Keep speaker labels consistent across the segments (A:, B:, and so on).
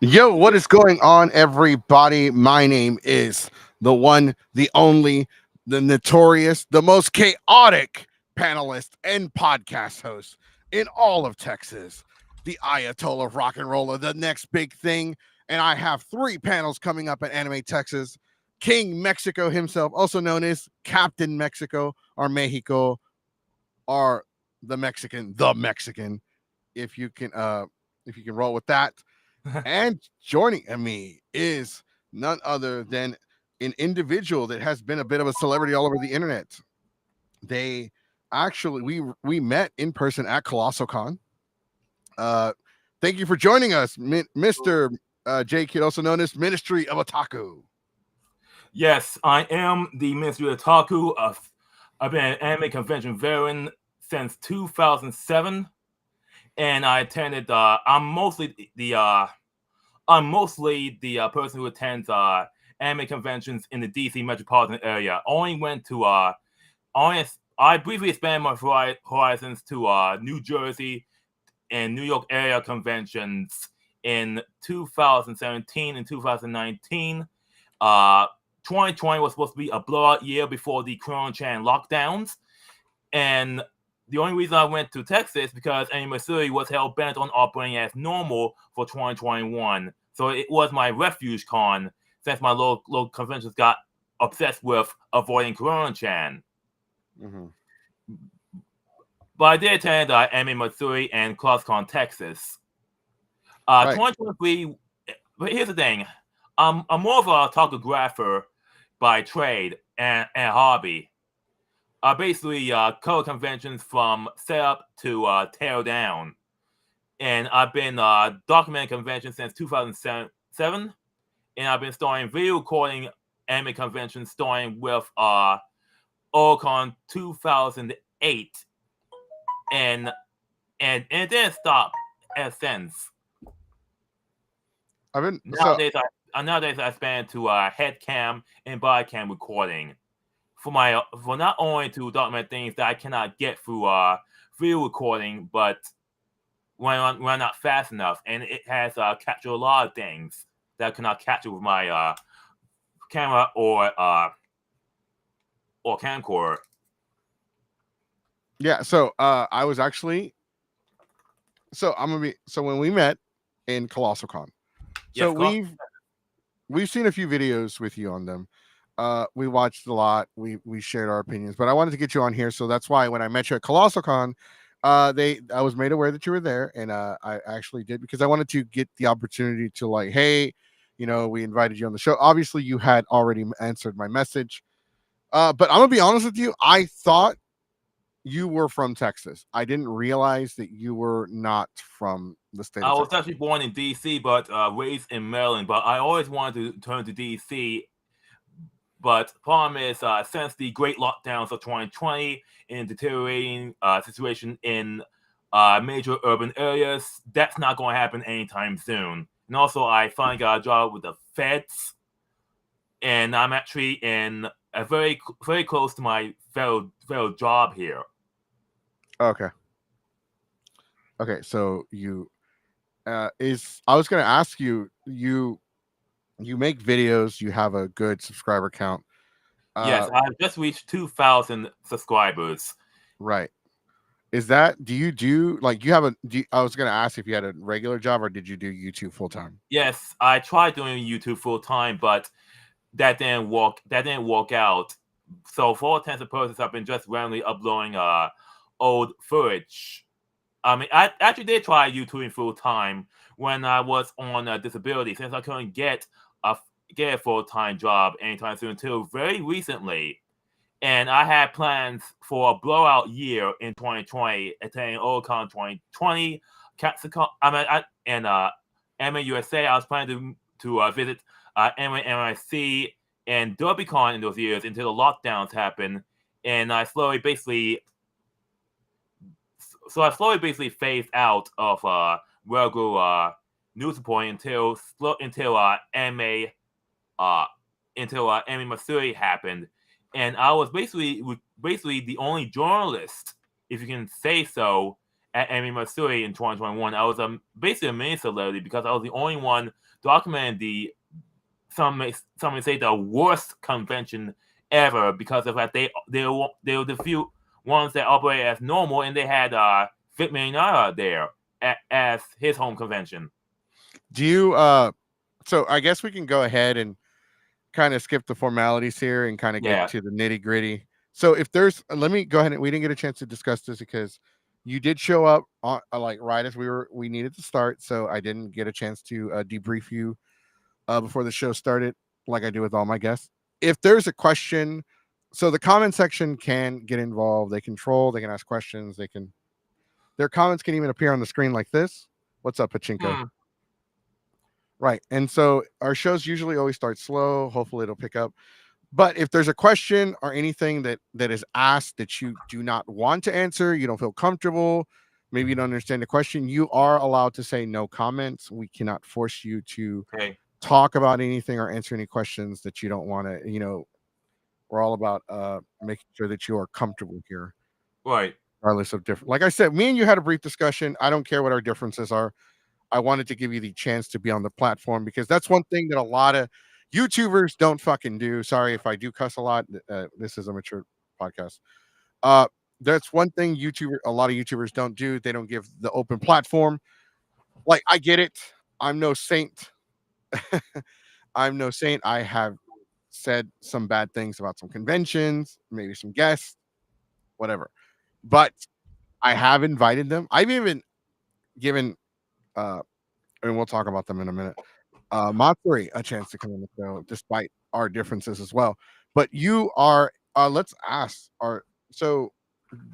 A: Yo, what is going on, everybody? My name is the one, the only, the notorious, the most chaotic panelist and podcast host in all of Texas, the Ayatollah of rock and roller, the next big thing. And I have three panels coming up at Anime Texas. King Mexico himself, also known as Captain Mexico or Mexico, or the Mexican, if you can roll with that. And joining me is none other than an individual that has been a bit of a celebrity all over the internet. They actually we met in person at Colossal Con. Uh, thank you for joining us, Mr. J Kid, also known as Ministry of Otaku.
B: Yes, I am the Minstry of Otaku. I've been an anime convention veteran since 2007, and I attended. I'm mostly the person who attends anime conventions in the DC metropolitan area. I briefly expanded my horizons to New Jersey and New York area conventions in 2017 and 2019. 2020 was supposed to be a blowout year before the Corona-Chan lockdowns, and the only reason I went to Texas because Anime City was hell bent on operating as normal for 2021. So it was my refuge con since my local conventions got obsessed with avoiding Corona-Chan.
A: Mm-hmm.
B: But I did attend Anime Missouri and CrossCon Texas.
A: Right.
B: 2023. But here's the thing: I'm more of a photographer by trade and hobby. I basically cover conventions from setup to tear down. And I've been documenting conventions since 2007. And I've been starting video recording anime conventions starting with Oricon 2008. And it didn't stop ever since. Nowadays I span to head cam and body cam recording for not only to document things that I cannot get through video recording, but when I'm not fast enough, and it has captured a lot of things that I cannot capture with my camera or camcorder.
A: Yeah. So I was actually. So I'm gonna be. So when we met in Colossal Con, so
B: Yes,
A: we've seen a few videos with you on them. We watched a lot. We shared our opinions, but I wanted to get you on here, so that's why when I met you at Colossal Con, I was made aware that you were there, and I actually did because I wanted to get the opportunity to like, hey, we invited you on the show. Obviously, you had already answered my message, but I'm gonna be honest with you. I thought you were from Texas. I didn't realize that you were not from the state
B: I
A: of
B: was
A: Texas.
B: actually born in DC, but raised in Maryland. But I always wanted to turn to DC. But the problem is, since the great lockdowns of 2020 and deteriorating situation in major urban areas, that's not going to happen anytime soon. And also, I finally got a job with the feds, and I'm actually in a very close to my federal job here.
A: Okay. Okay. So you is I was going to ask you. You make videos. You have a good subscriber count.
B: Yes, I've just reached 2,000 subscribers.
A: Right. Is that do you do like you have a do you, I was gonna ask if you had a regular job or did you do YouTube full time?
B: Yes, I tried doing YouTube full time, but that didn't work. That didn't work out. So for all intents and purposes, I've been just randomly uploading old footage. I mean, I actually did try YouTubing full time when I was on disability, since I couldn't get a full time job anytime soon until very recently. And I had plans for a blowout year in 2020, attending Oricon 2020, Capsicon, Anime USA. I was planning to visit Anime NYC and DerbyCon in those years until the lockdowns happened, and I slowly basically phased out of regular news reporting uh, until Anime Missouri happened, and I was basically the only journalist, if you can say so, at Anime Matsuri in 2021, I was basically a mini celebrity because I was the only one documenting the some may say the worst convention ever because of that they were the few ones that operated as normal, and they had Vic Mignogna there as his home convention.
A: Do you so I guess we can go ahead and kind of skip the formalities here and kind of get
B: Yeah.
A: to the nitty gritty. So if there's, let me go ahead and we didn't get a chance to discuss this because you did show up on like right as we needed to start. So I didn't get a chance to debrief you before the show started, like I do with all my guests. If there's a question, so the comment section can get involved. They can troll. They can ask questions. They can. Their comments can even appear on the screen like this. What's up, Pachinko?
B: Hmm.
A: Right. And so our shows usually always start slow. Hopefully it'll pick up. But if there's a question or anything that is asked that you do not want to answer, you don't feel comfortable, maybe you don't understand the question, you are allowed to say no comments. We cannot force you to
B: Okay.
A: talk about anything or answer any questions that you don't want to, we're all about making sure that you are comfortable here,
B: Right.
A: regardless of different. Like I said, me and you had a brief discussion. I don't care what our differences are. I wanted to give you the chance to be on the platform because that's one thing that a lot of YouTubers don't fucking do. Sorry if I do cuss a lot. This is a mature podcast. Uh, that's one thing a lot of YouTubers don't do. They don't give the open platform. Like I get it. I'm no saint. I'm no saint. I have said some bad things about some conventions, maybe some guests, whatever. But I have invited them. I've even given uh and we'll talk about them in a minute. Matsuri a chance to come on the show, despite our differences as well. But you are, let's ask, are so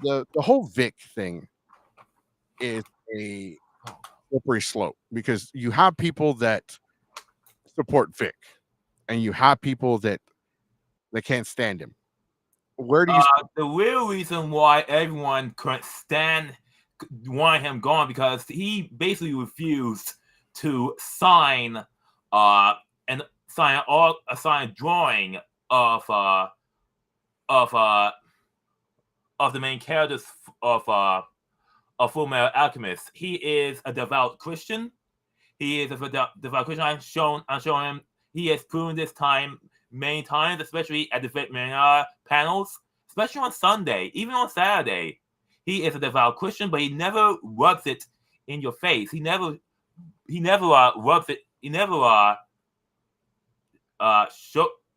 A: the whole Vic thing is a slippery slope because you have people that support Vic, and you have people that can't stand him. Where do you?
B: The real reason why everyone couldn't stand wanted him gone because he basically refused to sign and sign a drawing of uh of uh of the main characters of Full Metal Alchemist. He is a devout Christian. He is a devout Christian. I'm showing him. He has proven this time many times, especially at the Vietnam panels, especially on Sunday, even on Saturday. He is a devout Christian, but he never rubs it in your face. He never rubs it. He never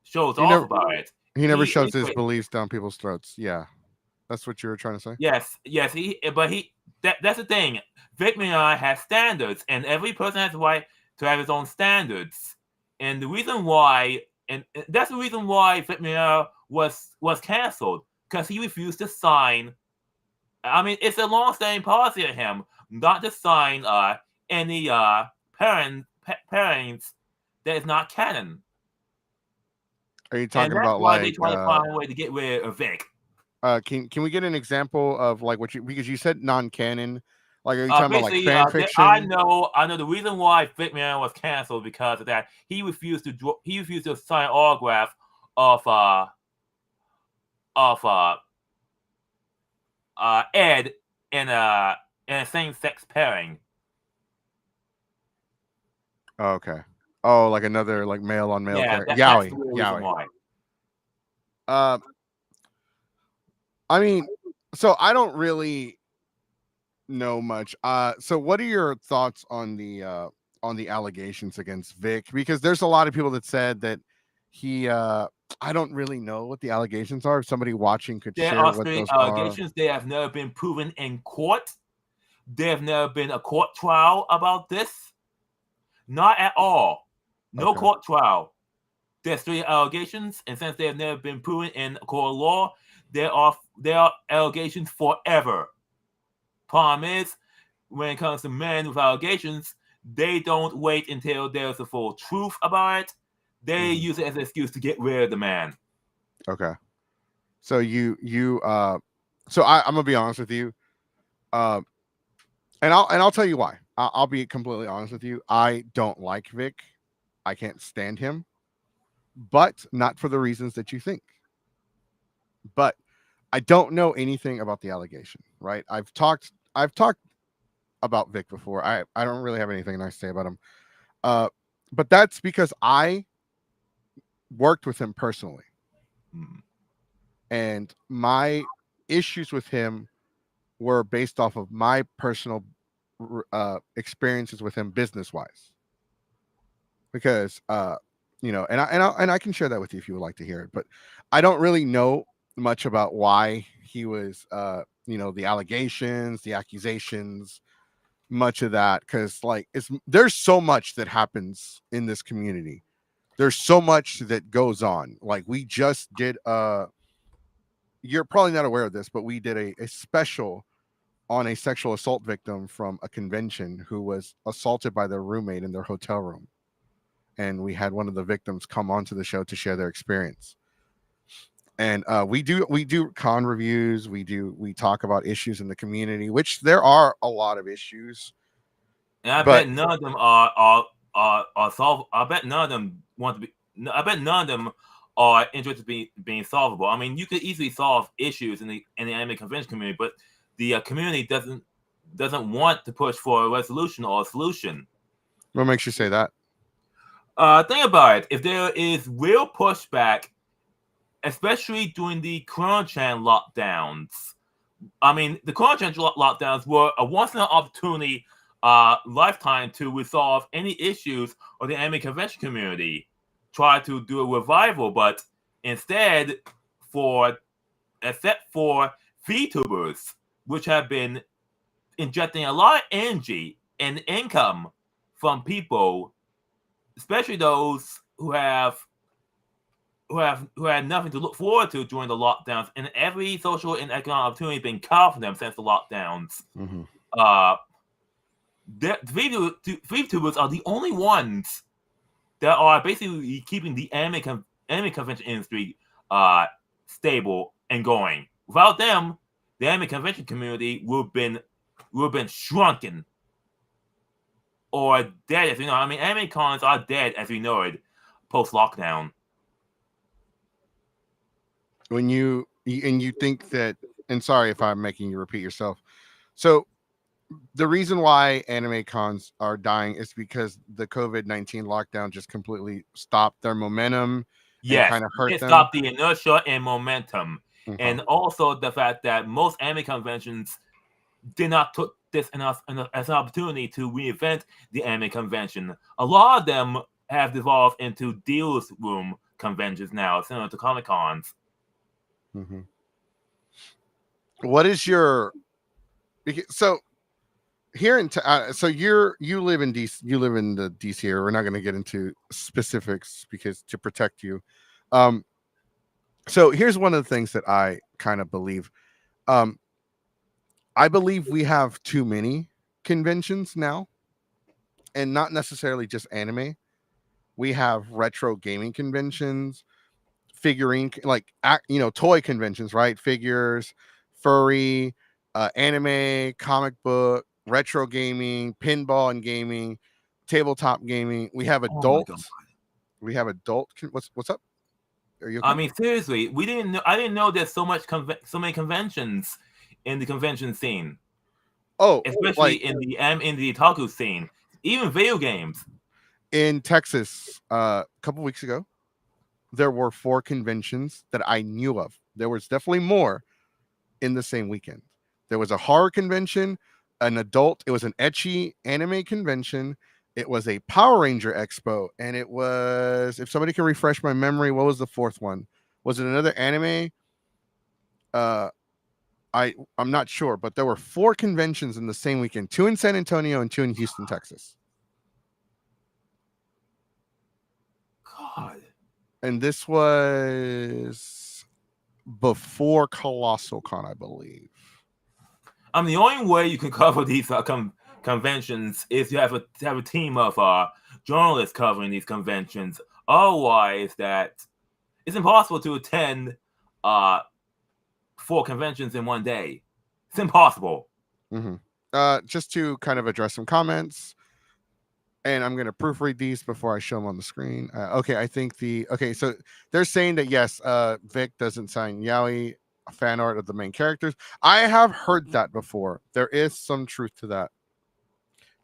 B: shows
A: He
B: off
A: never
B: about it.
A: he never shoves his
B: Anyway,
A: beliefs down people's throats. Yeah, that's what you were trying to say.
B: yes. That's the thing. Vic Mignogna has standards, and every person has the right to have his own standards. And the reason why, and that's the reason why Vic Mignogna was canceled because he refused to sign. I mean, it's a long-standing policy of him not to sign any parents that is not canon,
A: Are you
B: and
A: talking
B: that's
A: about
B: why they
A: like
B: try to find a way to get rid of Vic.
A: can we get an example of like what you, because you said non-canon, like are you talking about like
B: Basically,
A: fan
B: I
A: fiction?
B: know the reason why Fitman was canceled because of that. He refused to sign autograph of of uh Ed in a same sex pairing.
A: Oh, okay. Oh, like another like male on male
B: Yeah,
A: character.
B: that's the
A: Yowie,
B: real reason
A: Yowie.
B: why.
A: Uh, I mean, so I don't really know much. So what are your thoughts on the allegations against Vic? Because there's a lot of people that said that he I don't really know what the allegations are. If somebody watching could
B: There
A: share
B: are
A: what
B: straight
A: those are.
B: allegations. They have never been proven in court. There have never been a court trial about this. Not at all. No
A: Okay.
B: court trial. There's three allegations, and since they have never been proven in a court of law, there are allegations forever. Problem is, when it comes to men with allegations, they don't wait until there's a full truth about it. They
A: Mhm.
B: use it as an excuse to get rid of the man.
A: Okay. So I'm gonna be honest with you. Uh, and I'll tell you why. I'll be completely honest with you. I don't like Vic. I can't stand him, but not for the reasons that you think. But I don't know anything about the allegation, right? I've talked about Vic before. I don't really have anything nice to say about him. Uh, but that's because I worked with him personally,
B: Mm.
A: and my issues with him were based off of my personal experiences with him business wise. Because and I can share that with you if you would like to hear it. But I don't really know much about why he was the allegations, the accusations, much of that, because like there's so much that happens in this community. There's so much that goes on. Like we just did you're probably not aware of this, but we did a special on a sexual assault victim from a convention who was assaulted by their roommate in their hotel room. And we had one of the victims come onto the show to share their experience. And we do con reviews. We talk about issues in the community, which there are a lot of issues.
B: And I
A: But
B: bet none of them are solved. I bet none of them want to be. I bet none of them are interested in being solvable. I mean, you could easily solve issues in the anime convention community, but the community doesn't want to push for a resolution or a solution.
A: what makes you say that?
B: Think about it. If there is real pushback, especially during the Chan lockdowns, I mean, the Chan lockdowns were a once in an opportunity lifetime to resolve any issues of the anime convention community. Try to do a revival, but instead, for except for VTubers, which have been injecting a lot of energy and income from people, especially those who had nothing to look forward to during the lockdowns, and every social and economic opportunity been cut from them since the lockdowns.
A: Mm-hmm.
B: Uh, the VTubers are the only ones that are basically keeping the anime convention industry stable and going. Without them, the anime convention community would have been shrunken or dead. As you know, I mean, anime cons are dead as we know it post lockdown.
A: When you think that, and sorry if I'm making you repeat yourself. So the reason why anime cons are dying is because the COVID-19 lockdown just completely stopped their momentum and
B: Yes,
A: kind of hurt
B: it
A: them.
B: stopped the inertia and momentum,
A: Uh-huh.
B: and also the fact that most anime conventions did not took this as an opportunity to reinvent the anime convention. A lot of them have devolved into deals room conventions now, similar to Comic Cons.
A: Mm-hmm. What is your so here in so you live in DC, you live in the DC area. We're not going to get into specifics because to protect you. Um, so here's one of the things that I kind of believe. Um, I believe we have too many conventions now, and not necessarily just anime. We have retro gaming conventions, figurine like toy conventions, right? Figures, furry, anime, comic book, retro gaming, pinball and gaming, tabletop gaming. We have
B: Oh my god!
A: adult. We have adult. What's up? Are you
B: I
A: okay?
B: mean, seriously, we didn't know. I didn't know there's so many conventions in the convention scene,
A: Oh,
B: especially
A: like
B: in the otaku scene, even video games.
A: in Texas, a couple weeks ago, there were 4 conventions that I knew of. There was definitely more in the same weekend. There was a horror convention, an adult, it was an etchy anime convention, it was a Power Ranger expo, and it was, if somebody can refresh my memory, what was the fourth one? Was it another anime? Uh I'm not sure, but there were 4 conventions in the same weekend, 2 in San Antonio and 2 in Houston, Texas.
B: God.
A: And this was before Colossal Con, I believe.
B: I mean, the only way you can cover these conventions is to have a team of journalists covering these conventions. Otherwise, that it's impossible to attend uh, 4 conventions in one day. It's impossible.
A: Mm-hmm. Just to kind of address some comments, and I'm going to proofread these before I show them on the screen. Okay, I think so they're saying that yes, Vic doesn't sign yaoi fan art of the main characters. I have heard that before. There is some truth to that.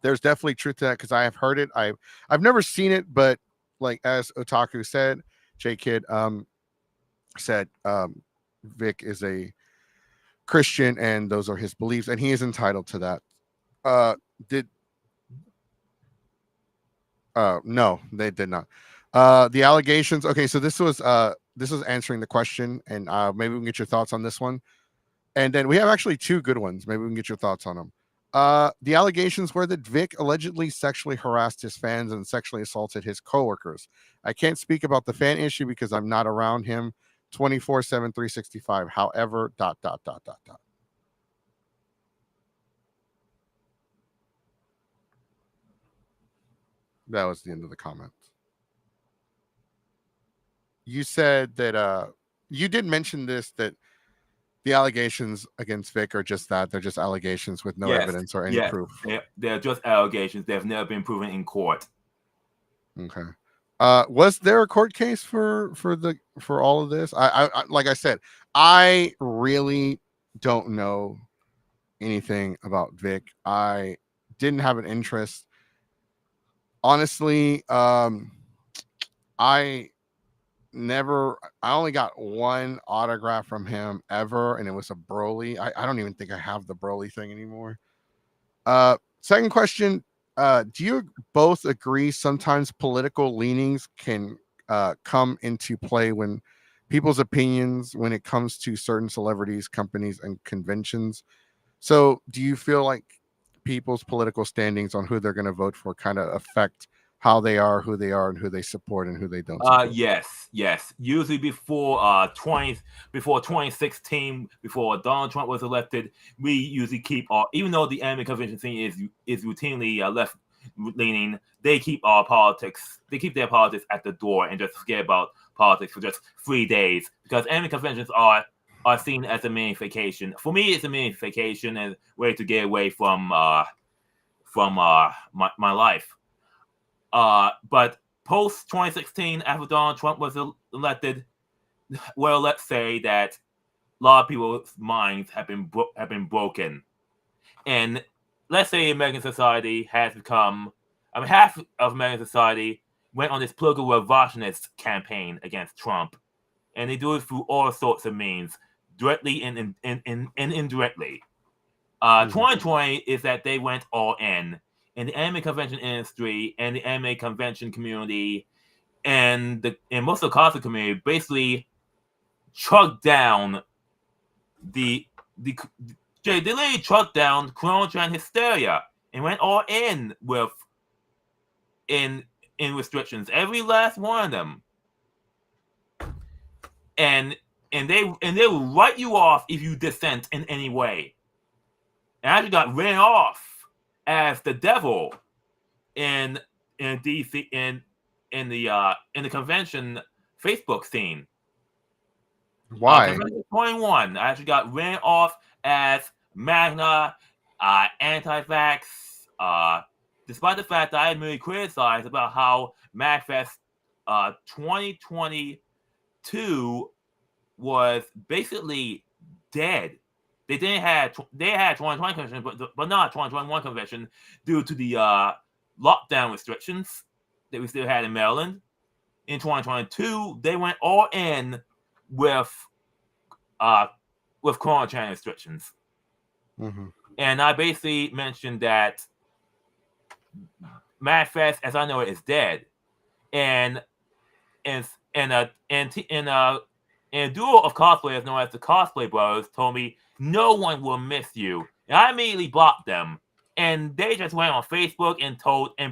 A: there's definitely truth to that because I have heard it. I've never seen it, but like as Otaku said, J Kid said Vic is a Christian and those are his beliefs, and he is entitled to that. Did No, they did not. The allegations. Okay, so this was answering the question, and maybe we can get your thoughts on this one. And then we have actually two good ones. Maybe we can get your thoughts on them. The allegations were that Vic allegedly sexually harassed his fans and sexually assaulted his coworkers. I can't speak about the fan issue because I'm not around him 24/7, 365. However, dot, dot, dot, dot, dot. That was the end of the comment. You said that you did mention this that the allegations against Vic are just that they're just allegations with no
B: Yes,
A: evidence or any
B: yes,
A: proof.
B: they're just allegations. They've never been proven in court.
A: Okay. Was there a court case for all of this? I like I said, I really don't know anything about Vic. I didn't have an interest. Honestly, I I only got one autograph from him ever, and it was a Broly. I don't even think I have the Broly thing anymore. Second question. Do you both agree sometimes political leanings can come into play when people's opinions when it comes to certain celebrities, companies, and conventions? So do you feel like people's political standings on who they're going to vote for kind of affect how they are, who they are, and who they support and who they don't support?
B: Yes. Usually before 2016, before Donald Trump was elected, we usually keep our, even though the anime convention scene is routinely left leaning, they keep our politics. They keep their politics at the door and just forget about politics for just 3 days because anime conventions are seen as a mini vacation. For me, it's a mini vacation and way to get away from my life. But post 2016, after Donald Trump was elected, well, let's say that a lot of people's minds have been broken, and let's say American society has become. I mean, half of American society went on this political revisionist campaign against Trump, and they do it through all sorts of means, directly and indirectly. 2020 is that they went all in the anime convention industry and the anime convention community and most of the cosplay community basically chucked down the they literally chucked down Chrono-Trigger hysteria and went all in with in restrictions, every last one of them, and they will write you off if you dissent in any way. And I actually got written off as the devil in DC in the convention Facebook scene.
A: Why?
B: Convention 21, I actually got written off as Magna, anti-vax, despite the fact that I really criticized about how MagFest 2022 was basically dead. They had 2020 convention, but not 2021 convention due to the lockdown restrictions that we still had in Maryland. In 2022, they went all in with quarantine restrictions.
A: Mm-hmm.
B: And I basically mentioned that MagFest, as I know it, is dead. And a duo of cosplayers known as the Cosplay Brothers told me no one will miss you. And I immediately blocked them. And they just went on Facebook and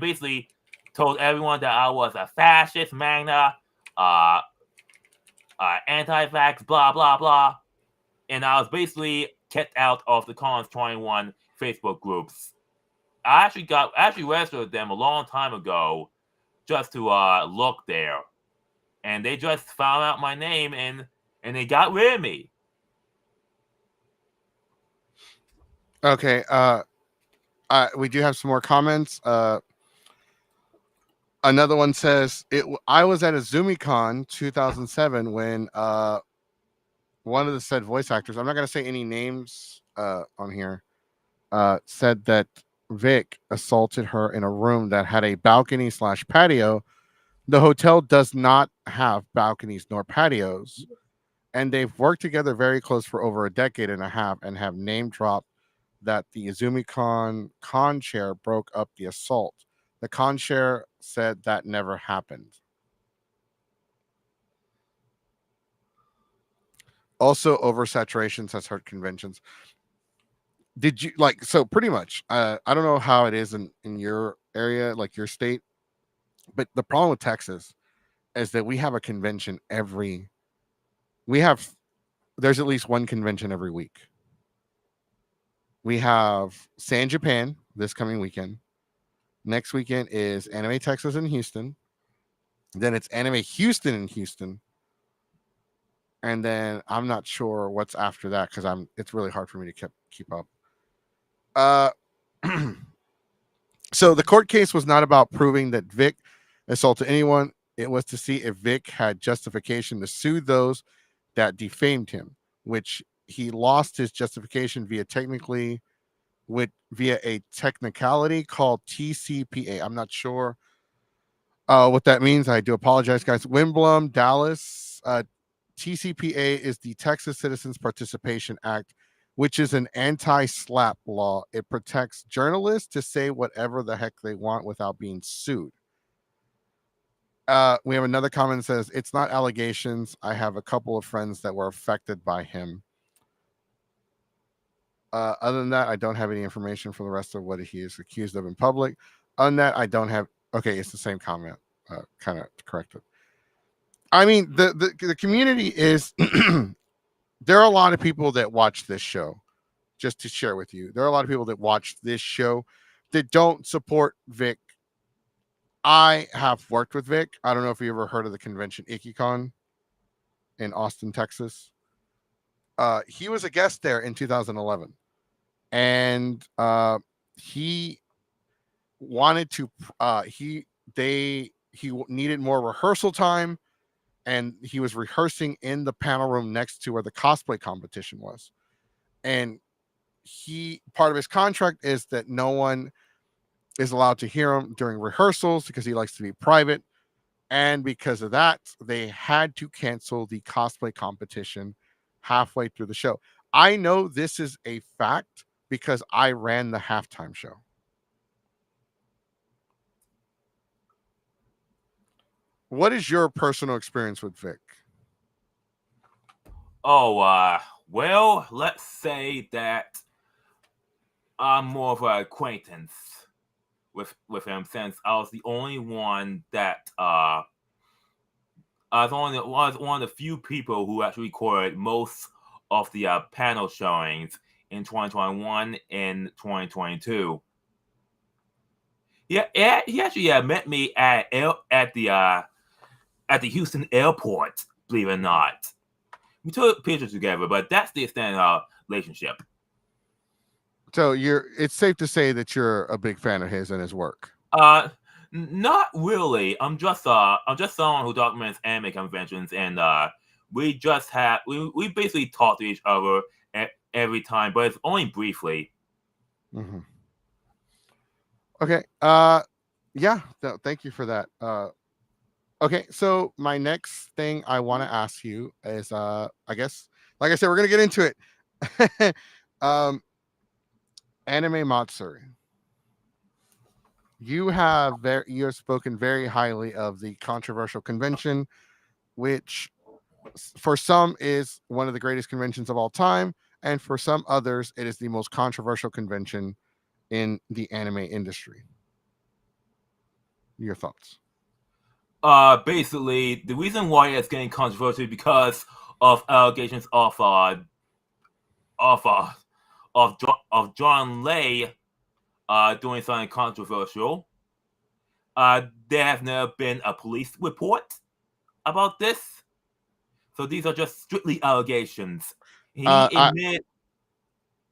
B: basically told everyone that I was a fascist, Magna, anti-vax, blah, blah, blah. And I was basically kept out of the Cons 21 Facebook groups. I actually registered with them a long time ago just to look there. And they just found out my name and they got rid of me.
A: Okay. We do have some more comments. Another one says I was at a ZumiCon 2007 when one of the said voice actors, I'm not going to say any names on here, said that Vic assaulted her in a room that had a balcony slash patio. The hotel does not have balconies nor patios, and they've worked together very close for over a decade and a half and have name dropped that the Izumi con chair broke up the assault. The con chair said that never happened. Also, oversaturations has hurt conventions. Did you like so pretty much? I don't know how it is in your area, like your state, but the problem with Texas is that we have a convention every. We have there's at least one convention every week. We have San Japan this coming weekend. Next weekend is Anime Texas in Houston. Then it's Anime Houston in Houston. And then I'm not sure what's after that because it's really hard for me to keep up. Uh so the court case was not about proving that Vic assaulted anyone. It was to see if Vic had justification to sue those that defamed him, which he lost his justification via a technicality called TCPA. I'm not sure what that means. I do apologize, guys. Wimblum, Dallas. TCPA is the Texas Citizens Participation Act, which is an anti-slap law. It protects journalists to say whatever the heck they want without being sued. We have another comment that says it's not allegations. I have a couple of friends that were affected by him. Other than that, I don't have any information for the rest of what he is accused of in public. On that, I don't have. Okay, it's the same comment. Kind of corrected. I mean, the community is. There are a lot of people that watch this show. Just to share with you, there are a lot of people that watch this show that don't support Vic. I have worked with Vic. I don't know if you ever heard of the convention IkiCon in Austin, Texas. He was a guest there in 2011, and he wanted to. He needed more rehearsal time, and he was rehearsing in the panel room next to where the cosplay competition was. And part of his contract is that no one is allowed to hear him during rehearsals because he likes to be private. And because of that, they had to cancel the cosplay competition halfway through the show. I know this is a fact because I ran the halftime show. What is your personal experience with Vic?
B: Oh, well, let's say that I'm more of an acquaintance with him since I was the only one that I was one of the few people who actually recorded most of the panel showings in 2021 and 2022. Yeah, he actually met me at the Houston airport. Believe it or not, we took pictures together, but that's the extent of our relationship.
A: So it's safe to say that you're a big fan of his and his work.
B: Not really. I'm just someone who documents anime conventions, and we basically talk to each other every time, but it's only briefly.
A: Mm-hmm. Okay. Yeah. Thank you for that. Okay. So my next thing I want to ask you is, I guess, like I said, we're gonna get into it. Anime Matsuri. You have spoken very highly of the controversial convention, which for some is one of the greatest conventions of all time, and for some others, it is the most controversial convention in the anime industry. Your thoughts?
B: Basically, the reason why it's getting controversial is because of allegations of John Lay doing something controversial. There has never been a police report about this, so these are just strictly allegations. He admitted.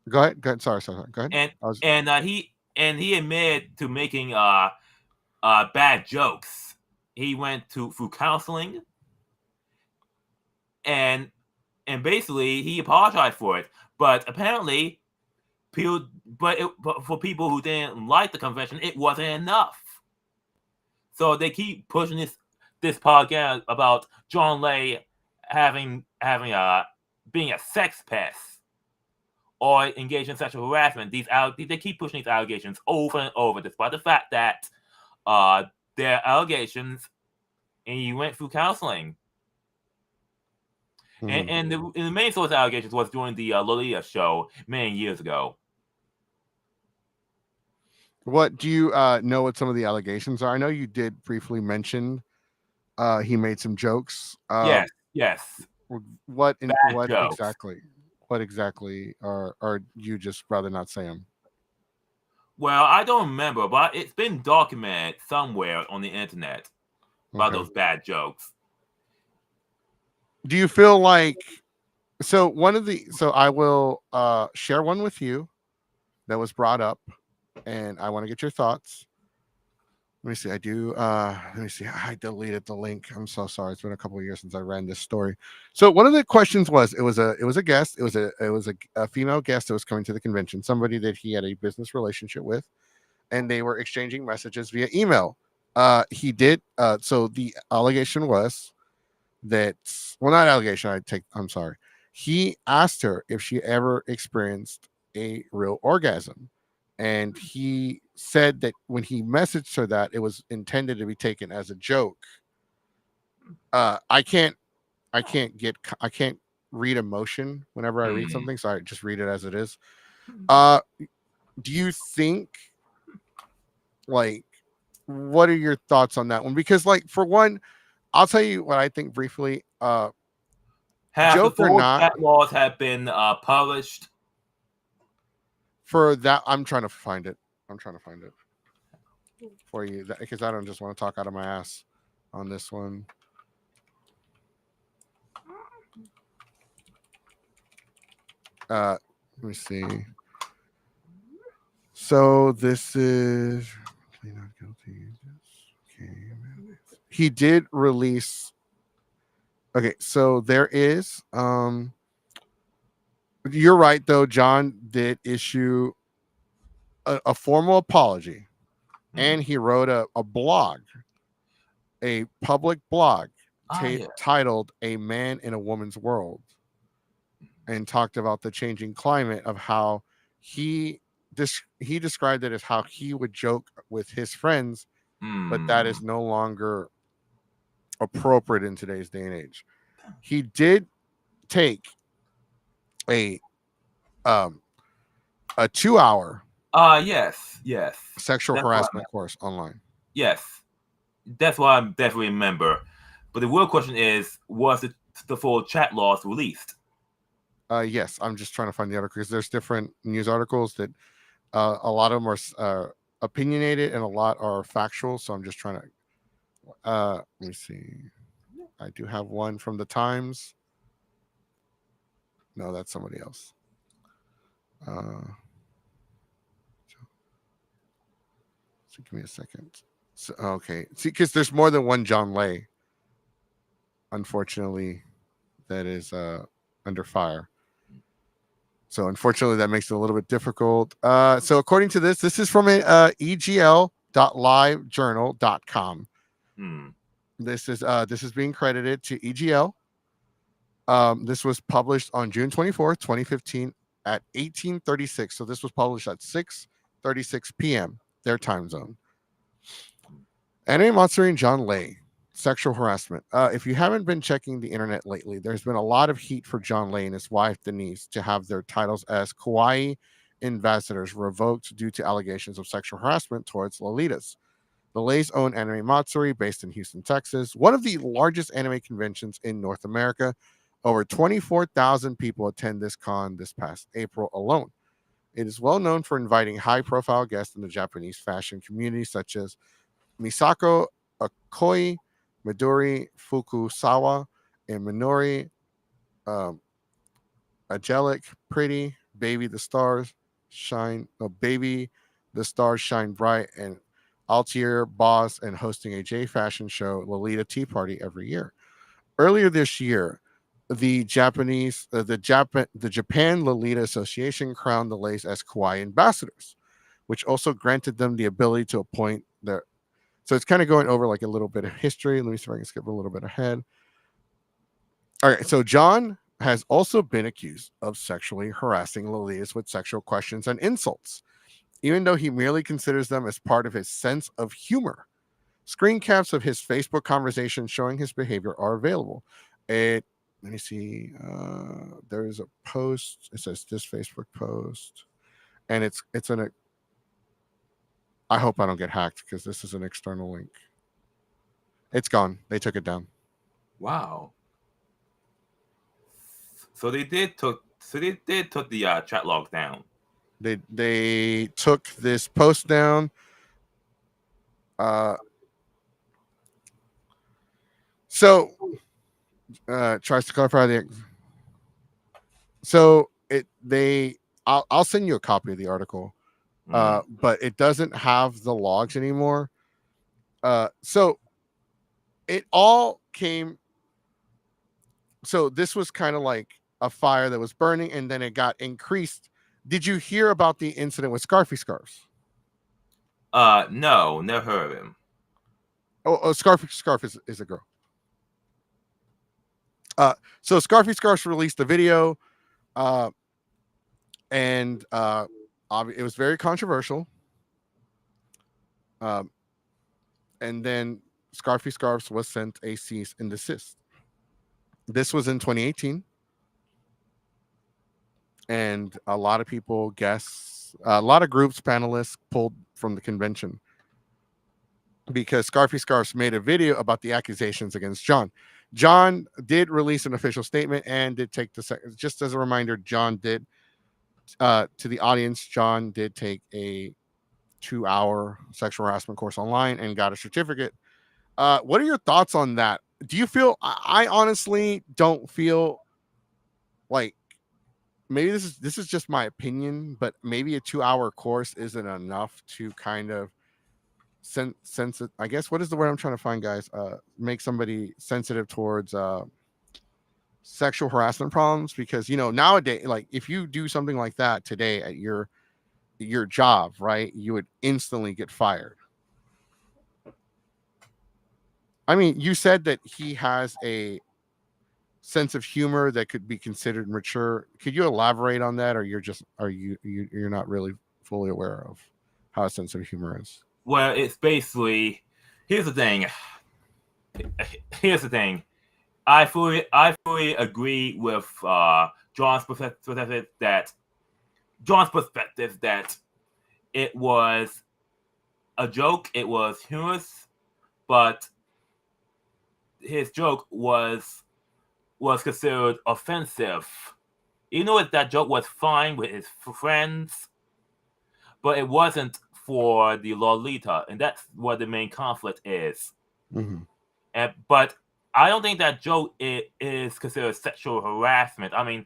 A: Go ahead. Go ahead. Sorry. Go ahead.
B: He admitted to making bad jokes. He went through counseling, and basically he apologized for it. But apparently, but for people who didn't like the convention, it wasn't enough. So they keep pushing this podcast about John Lay having being a sex pest or engaged in sexual harassment. They keep pushing these allegations over and over, despite the fact that uh, they're allegations, and he went through counseling.
A: Mhm.
B: And the main source of allegations was during the Lolita show many years ago.
A: What do you know what some of the allegations are? I know you did briefly mention he made some jokes.
B: Yes, bad
A: What
B: jokes.
A: exactly? What exactly are you just rather not say them?
B: Well, I don't remember, but it's been documented somewhere on the internet about
A: Okay.
B: those bad jokes.
A: Do you feel like so I will share one with you that was brought up and I want to get your thoughts. Let me see. Let me see. I deleted the link. I'm so sorry. It's been a couple of years since I ran this story. So one of the questions was it was a guest. It was a female guest that was coming to the convention, somebody that he had a business relationship with, and they were exchanging messages via email. He did so the allegation was that well not allegation, I'm sorry. He asked her if she ever experienced a real orgasm, and he said that when he messaged her that it was intended to be taken as a joke. I can't I can't read emotion whenever I read
B: Hmm.
A: something, so I just read it as it is. uh do you think, like, what are your thoughts on that one? Because, like, for one, I'll tell you what I think briefly.
B: Have the
A: Joke or
B: full
A: not,
B: chat laws have been published?
A: for that, I'm trying to find it. I'm trying to find it for you because I don't just want to talk out of my ass on this one. Let me see. So this is plead not guilty. Okay. He did release. Okay, so there is. You're right though. John did issue a formal apology,
B: Hmm.
A: and he wrote a blog, a public blog,
B: Yeah.
A: titled "A Man in a Woman's World," and talked about the changing climate of how he he described it as how he would joke with his friends, but that
B: Hmm.
A: is no longer appropriate in today's day and age. He did take a um a 2 hour
B: Yes, yes.
A: sexual
B: That's what I
A: harassment
B: meant.
A: course online.
B: Yes, that's what I definitely remember. But the real question is, was the full chat laws released?
A: Yes, I'm just trying to find the article because there's different news articles that a lot of them are opinionated and a lot are factual. So I'm just trying to let me see. I do have one from the Times. No, that's somebody else. Uh, so give me a second. So, okay, see, because there's more than one John Lay, unfortunately, that is under fire. So unfortunately, that makes it a little bit difficult. So according to this is from a egl.livejournal.com.
B: Hmm.
A: This is being credited to EGL. This was published on June 24th, 2015 at 1836. So this was published at 6:36 p.m. their time zone. Anime Matsuri and John Lay. Sexual harassment. If you haven't been checking the internet lately, there's been a lot of heat for John Lay and his wife Denise to have their titles as kawaii ambassadors revoked due to allegations of sexual harassment towards Lolitas. The Lays own Anime Matsuri, based in Houston, Texas, one of the largest anime conventions in North America. Over 24,000 people attend this con this past April alone. It is well known for inviting high profile guests in the Japanese fashion community, such as Misako Akoi, Midori Fukusawa, and Minori um, Angelic, Pretty, Baby the Stars Shine, no, Baby the Stars Shine Bright, and Altier Boss, and hosting a J fashion show, Lolita Tea Party, every year. Earlier this year, the Japan Lolita Association crowned the Lays as kawaii ambassadors, which also granted them the ability to appoint their. So it's kind of going over like a little bit of history. Let me see if I can skip a little bit ahead. All right, so John has also been accused of sexually harassing Lolitas with sexual questions and insults, even though he merely considers them as part of his sense of humor. Screen caps of his Facebook conversations showing his behavior are available. It Let me see. There is a post. It says this Facebook post, and it's an. I hope I don't get hacked because this is an external link. It's gone. They took it down.
B: Wow. So they did took the chat logs down.
A: They took this post down. Uh, so tries to clarify the. So it they. I'll send you a copy of the article. But it doesn't have the logs anymore. So it all came. So this was kind of like a fire that was burning, and then it got increased. Did you hear about the incident with Scarfy Scarves?
B: No, never heard of him.
A: Scarf is a girl. So Scarfy Scarves released a video, uh, and it was very controversial. Um, and then Scarfy Scarves was sent a cease and desist. This was in 2018, and a lot of people a lot of groups, panelists pulled from the convention because Scarfy Scarves made a video about the accusations against John. John did release an official statement and did take just as a reminder, John did to the audience, John did take a 2-hour sexual harassment course online and got a certificate. What are your thoughts on that? Do you feel? I honestly don't feel like, maybe this is just my opinion, but maybe a 2-hour course isn't enough to kind of sense it. I guess, what is the word I'm trying to find, guys? Make somebody sensitive towards sexual harassment problems, because nowadays, like, if you do something like that today at your job, right, you would instantly get fired. I mean, you said that he has a sense of humor that could be considered mature. Could you elaborate on that, or you're not really fully aware of how a sense of humor is?
B: Well, it's basically, here's the thing. Here's the thing. I fully agree with John's perspective that it was a joke. It was humorous, but his joke was considered offensive. You know that joke was fine with his friends, but it wasn't for the Lolita, and that's what the main conflict is.
A: Mm-hmm.
B: But I don't think that joke is considered sexual harassment. I mean,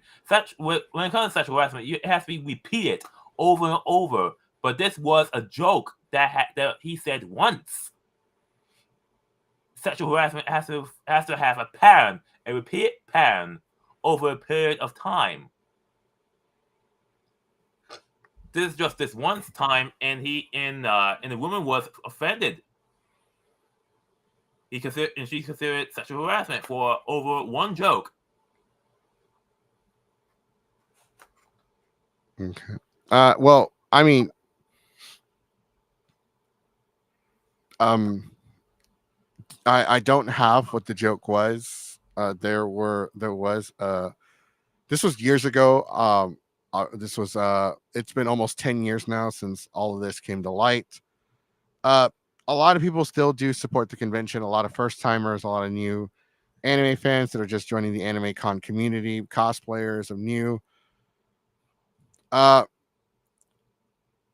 B: when it comes to sexual harassment, it has to be repeated over and over. But this was a joke that he said once. Sexual harassment has to have a pattern, a repeated pattern over a period of time. This is just this one time, and the woman was offended. She considered sexual harassment for over one joke.
A: Okay. Well, I mean, I don't have what the joke was. There was this was years ago. It's been almost 10 years now since all of this came to light. A lot of people still do support the convention. A lot of first timers, a lot of new anime fans that are just joining the anime con community, cosplayers of new.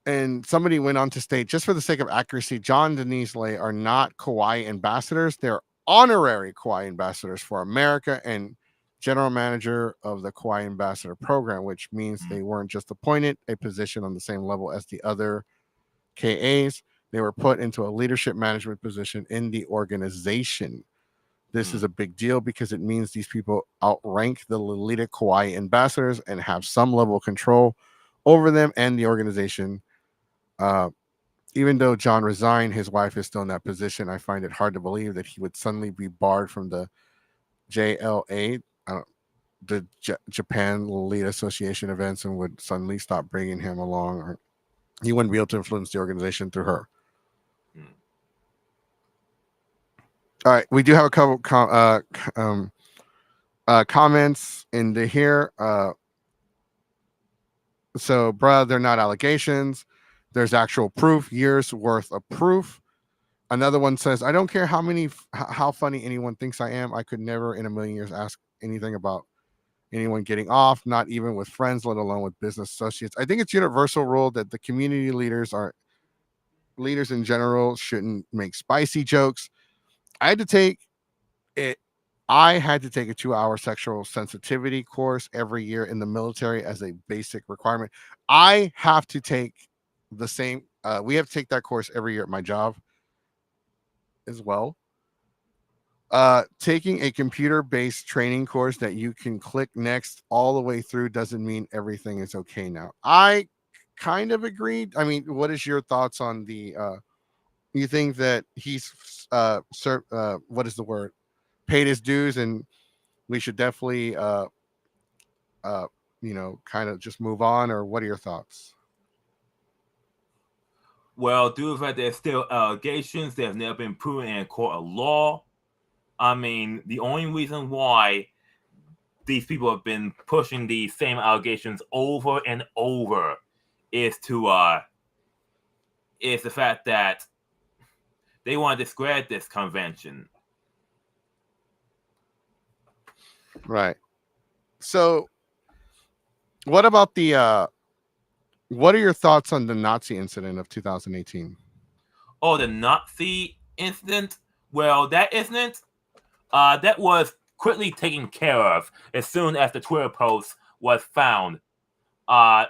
A: And somebody went on to state, just for the sake of accuracy, John Denise Lay are not kawaii ambassadors. They're honorary kawaii ambassadors for America and general manager of the Kawaii Ambassador Program, which means they weren't just appointed a position on the same level as the other KAs. They were put into a leadership management position in the organization. This is
B: Hmm.
A: a big deal because it means these people outrank the Lolita Kawaii ambassadors and have some level of control over them and the organization. Uh, Even though John resigned, his wife is still in that position. I find it hard to believe that he would suddenly be barred from the JLA, the Japan Lolita Association events, and would suddenly stop bringing him along, or he wouldn't be able to influence the organization through her.
B: Hmm.
A: All right, we do have a couple comments in the here. So, bruh, they're not allegations. There's actual proof, years worth of proof. Another one says, I don't care how funny anyone thinks I am. I could never in a million years ask anything about anyone getting off, not even with friends, let alone with business associates. I think it's universal rule that the community leaders in general shouldn't make spicy jokes. I had to take it. I had to take a 2-hour sexual sensitivity course every year in the military as a basic requirement. I have to take the same. We have to take that course every year at my job as well. Taking a computer-based training course that you can click next all the way through doesn't mean everything is okay now. I kind of agreed. I mean, what is your thoughts on the? You think that he's what is the word? Paid his dues, and we should definitely uh, kind of just move on, or what are your thoughts?
B: Well, due to the fact there's still allegations that have never been proven in a court of law, I mean, the only reason why these people have been pushing these same allegations over and over is to is the fact that they want to discredit this convention.
A: Right. So, what about the? What are your thoughts on the Nazi incident of 2018?
B: Oh, the Nazi incident? Well, that incident, that was quickly taken care of as soon as the Twitter post was found. Uh,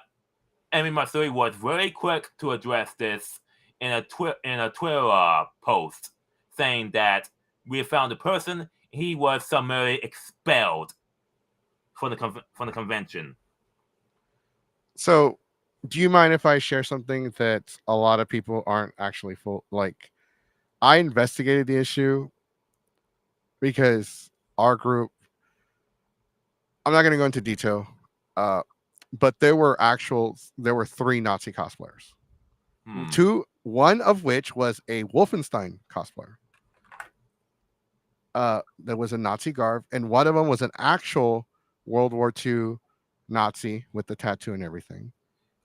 B: Amy Matsuri was very quick to address this in a Twitter post, saying that we have found the person. He was summarily expelled from the convention.
A: So, do you mind if I share something that a lot of people aren't actually full? Like, I investigated the issue because our group. I'm not going to go into detail, uh, but there were three Nazi cosplayers.
B: Hmm.
A: One of which was a Wolfenstein cosplayer. There was a Nazi garb, and one of them was an actual World War II Nazi with the tattoo and everything.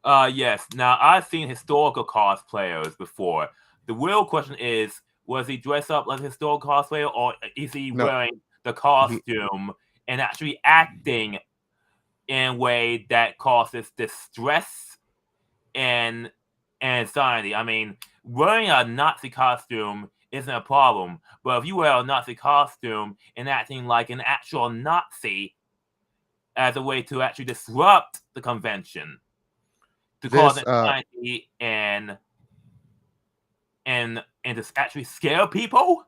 B: Yes. Now I've seen historical cosplayers before. The real question is, was he dressed up like a historical cosplayer, or is he
A: No,
B: wearing the
A: he
B: costume and actually acting in a way that causes distress and anxiety? I mean, wearing a Nazi costume isn't a problem, but if you wear a Nazi costume and acting like an actual Nazi as a way to actually disrupt the convention, to cause
A: this
B: anxiety and to actually scare people,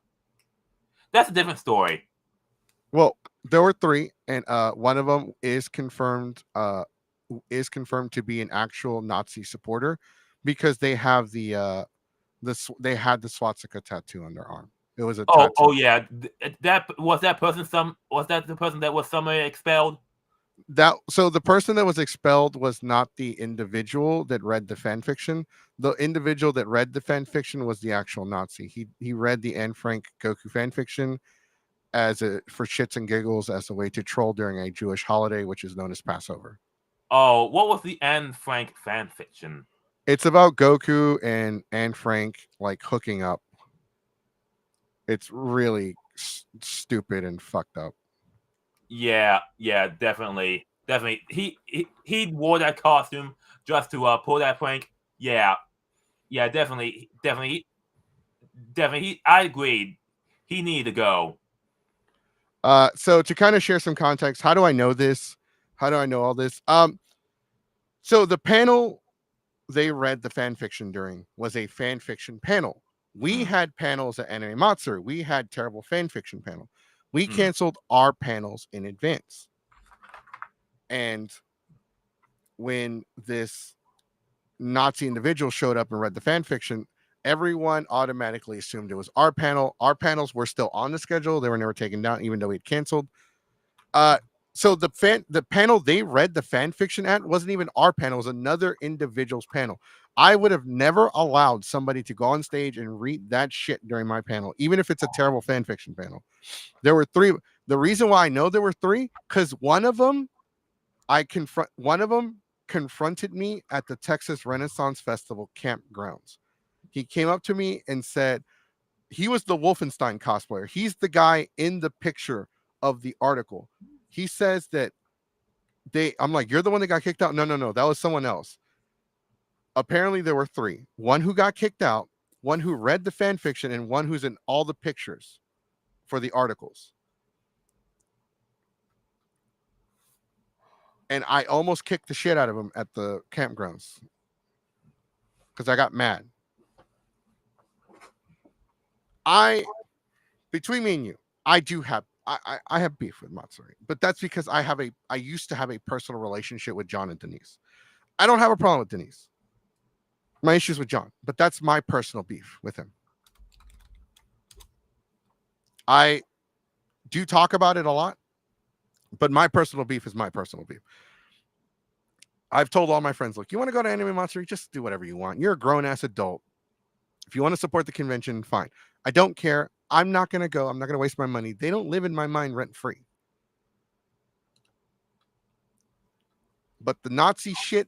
B: that's a different story.
A: well, there were three, and one of them is confirmed to be an actual Nazi supporter because they have they had the swastika tattoo on their arm. It was a
B: Oh
A: tattoo.
B: yeah, that was that person. Was that the person that was summarily expelled?
A: That so the person that was expelled was not the individual that read the fan fiction. The individual that read the fan fiction was the actual Nazi. He read the Anne Frank Goku fan fiction as a for shits and giggles as a way to troll during a Jewish holiday, which is known as Passover.
B: Oh, what was the Anne Frank fan fiction?
A: It's about Goku and Anne Frank like hooking up. It's really stupid and fucked up.
B: Yeah, yeah, definitely. He wore that costume just to pull that prank. Yeah, yeah, definitely. I agreed. He needed to go.
A: So to kind of share some context, how do I know this? How do I know all this? So the panel they read the fan fiction during was a fan fiction panel. We
B: Hmm.
A: had panels at Anime Matsuri. We had terrible fan fiction panel. We canceled our panels in advance. And when this Nazi individual showed up and read the fan fiction, everyone automatically assumed it was our panel. Our panels were still on the schedule. They were never taken down, even though we'd canceled. So the panel they read the fan fiction at wasn't even our panel, it was another individual's panel. I would have never allowed somebody to go on stage and read that shit during my panel, even if it's a terrible fan fiction panel. There were three. The reason why I know there were three, because one of them confronted me at the Texas Renaissance Festival campgrounds. He came up to me and said he was the Wolfenstein cosplayer. He's the guy in the picture of the article. He says that I'm like, you're the one that got kicked out? No. That was someone else. Apparently there were three. One who got kicked out, one who read the fan fiction, and one who's in all the pictures for the articles. And I almost kicked the shit out of him at the campgrounds because I got mad. Between me and you, I have beef with Matsuri, but that's because I used to have a personal relationship with John and Denise. I don't have a problem with Denise. My issues with John, but that's my personal beef with him. I do talk about it a lot, but my personal beef is my personal beef. I've told all my friends, look, you want to go to Anime Matsuri? Just do whatever you want. You're a grown-ass adult. If you want to support the convention, fine. I don't care. I'm not going to go. I'm not going to waste my money. They don't live in my mind rent-free. But the Nazi shit,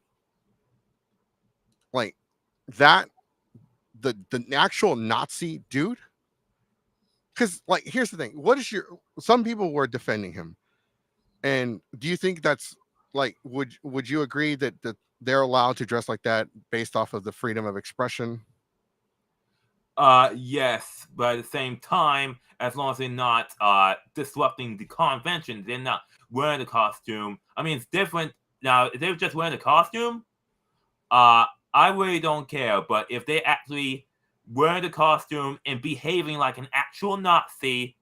A: like that, the actual Nazi dude, because like here's the thing. Some people were defending him. And do you think that's like would you agree that they're allowed to dress like that based off of the freedom of expression?
B: Yes, but at the same time, as long as they're not disrupting the convention, they're not wearing the costume. I mean, it's different. Now, if they're just wearing the costume, I really don't care. But if they actually wearing the costume and behaving like an actual Nazi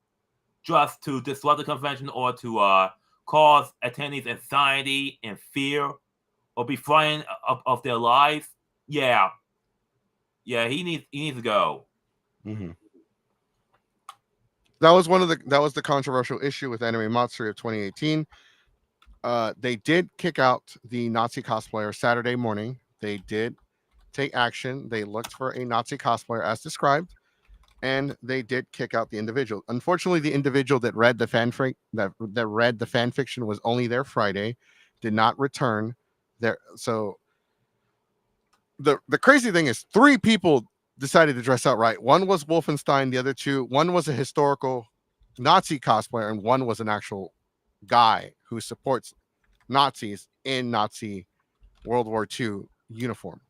B: just to disrupt the convention or to cause attendees anxiety and fear or be frightened of their lives, yeah, he needs to go.
A: Mm-hmm. That was the controversial issue with Anime Matsuri of 2018. They did kick out the Nazi cosplayer Saturday morning. They did take action. They looked for a Nazi cosplayer as described, and they did kick out the individual. Unfortunately, the individual that read the that read the fan fiction was only there Friday, did not return there. So the crazy thing is, three people decided to dress out right. One was Wolfenstein. The other two, one was a historical Nazi cosplayer, and one was an actual guy who supports Nazis in Nazi World War II uniform.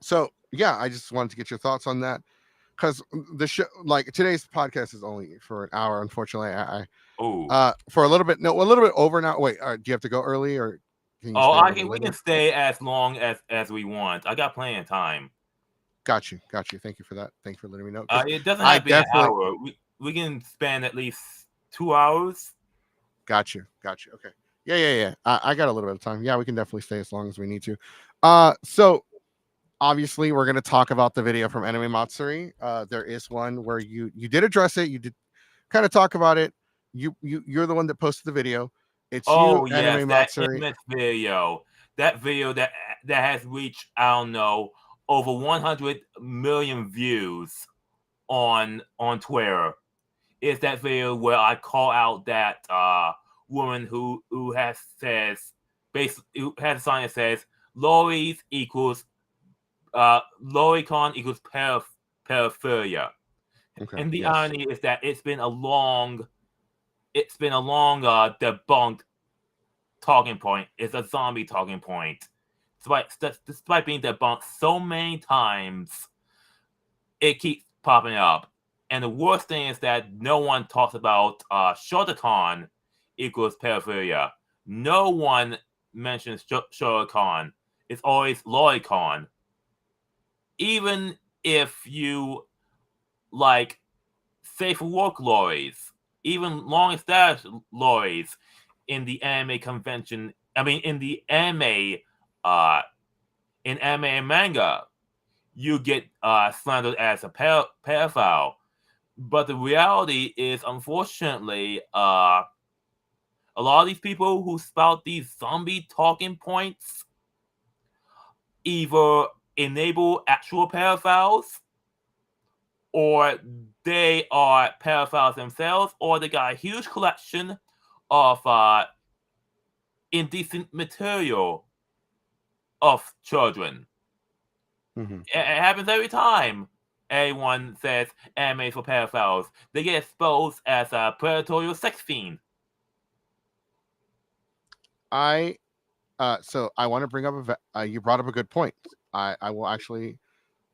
A: So yeah, I just wanted to get your thoughts on that because the show, like today's podcast, is only for an hour. Unfortunately, for a little bit over now. Wait, do you have to go early or?
B: We can stay as long as we want. I got plenty of time.
A: Got you. Thank you for that. Thank you for letting me know.
B: It doesn't have to be an hour. We can spend at least 2 hours.
A: Got you. Okay. Yeah. I got a little bit of time. Yeah, we can definitely stay as long as we need to. So obviously we're going to talk about the video from Anime Matsuri. There is one where you did address it. You did kind of talk about it. You're the one that posted the video. It's
B: Anime Matsuri. That video. That video that has reached, I don't know, over 100 million views on Twitter. It's that video where I call out that woman who has a sign that says Lori's equals Loricon equals pedophilia. Okay, and the irony is that it's been a long debunked talking point. It's a zombie talking point. Despite being debunked so many times, it keeps popping up. And the worst thing is that no one talks about Shotokan equals pedophilia. No one mentions Shotokan. It's always Loricon. Even if you like safe work lorries, even long established lorries in the anime convention. I mean, uh, in anime and manga, you get slandered as a pedophile. But the reality is, unfortunately, a lot of these people who spout these zombie talking points either enable actual pedophiles, or they are pedophiles themselves, or they got a huge collection of indecent material of children.
A: Mhm.
B: It happens every time anyone says anime for pedophiles. They get exposed as a predatory sex fiend.
A: I so I want to bring up you brought up a good point. I will actually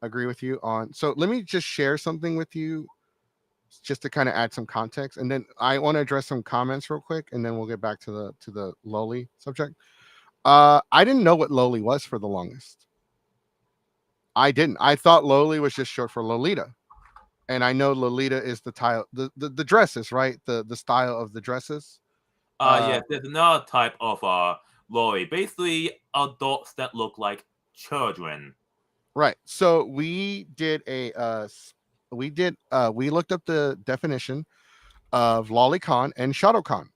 A: agree with you on. So let me just share something with you just to kind of add some context, and then I want to address some comments real quick, and then we'll get back to the lowly subject. I didn't know what lowly was for the longest. I didn't. I thought lowly was just short for Lolita, and I know Lolita is the tile, the dresses, right? The style of the dresses. Uh,
B: Yes, there's another type of lorry. Basically, adults that look like children.
A: right. So we looked up the definition of lolicon and shadowcon.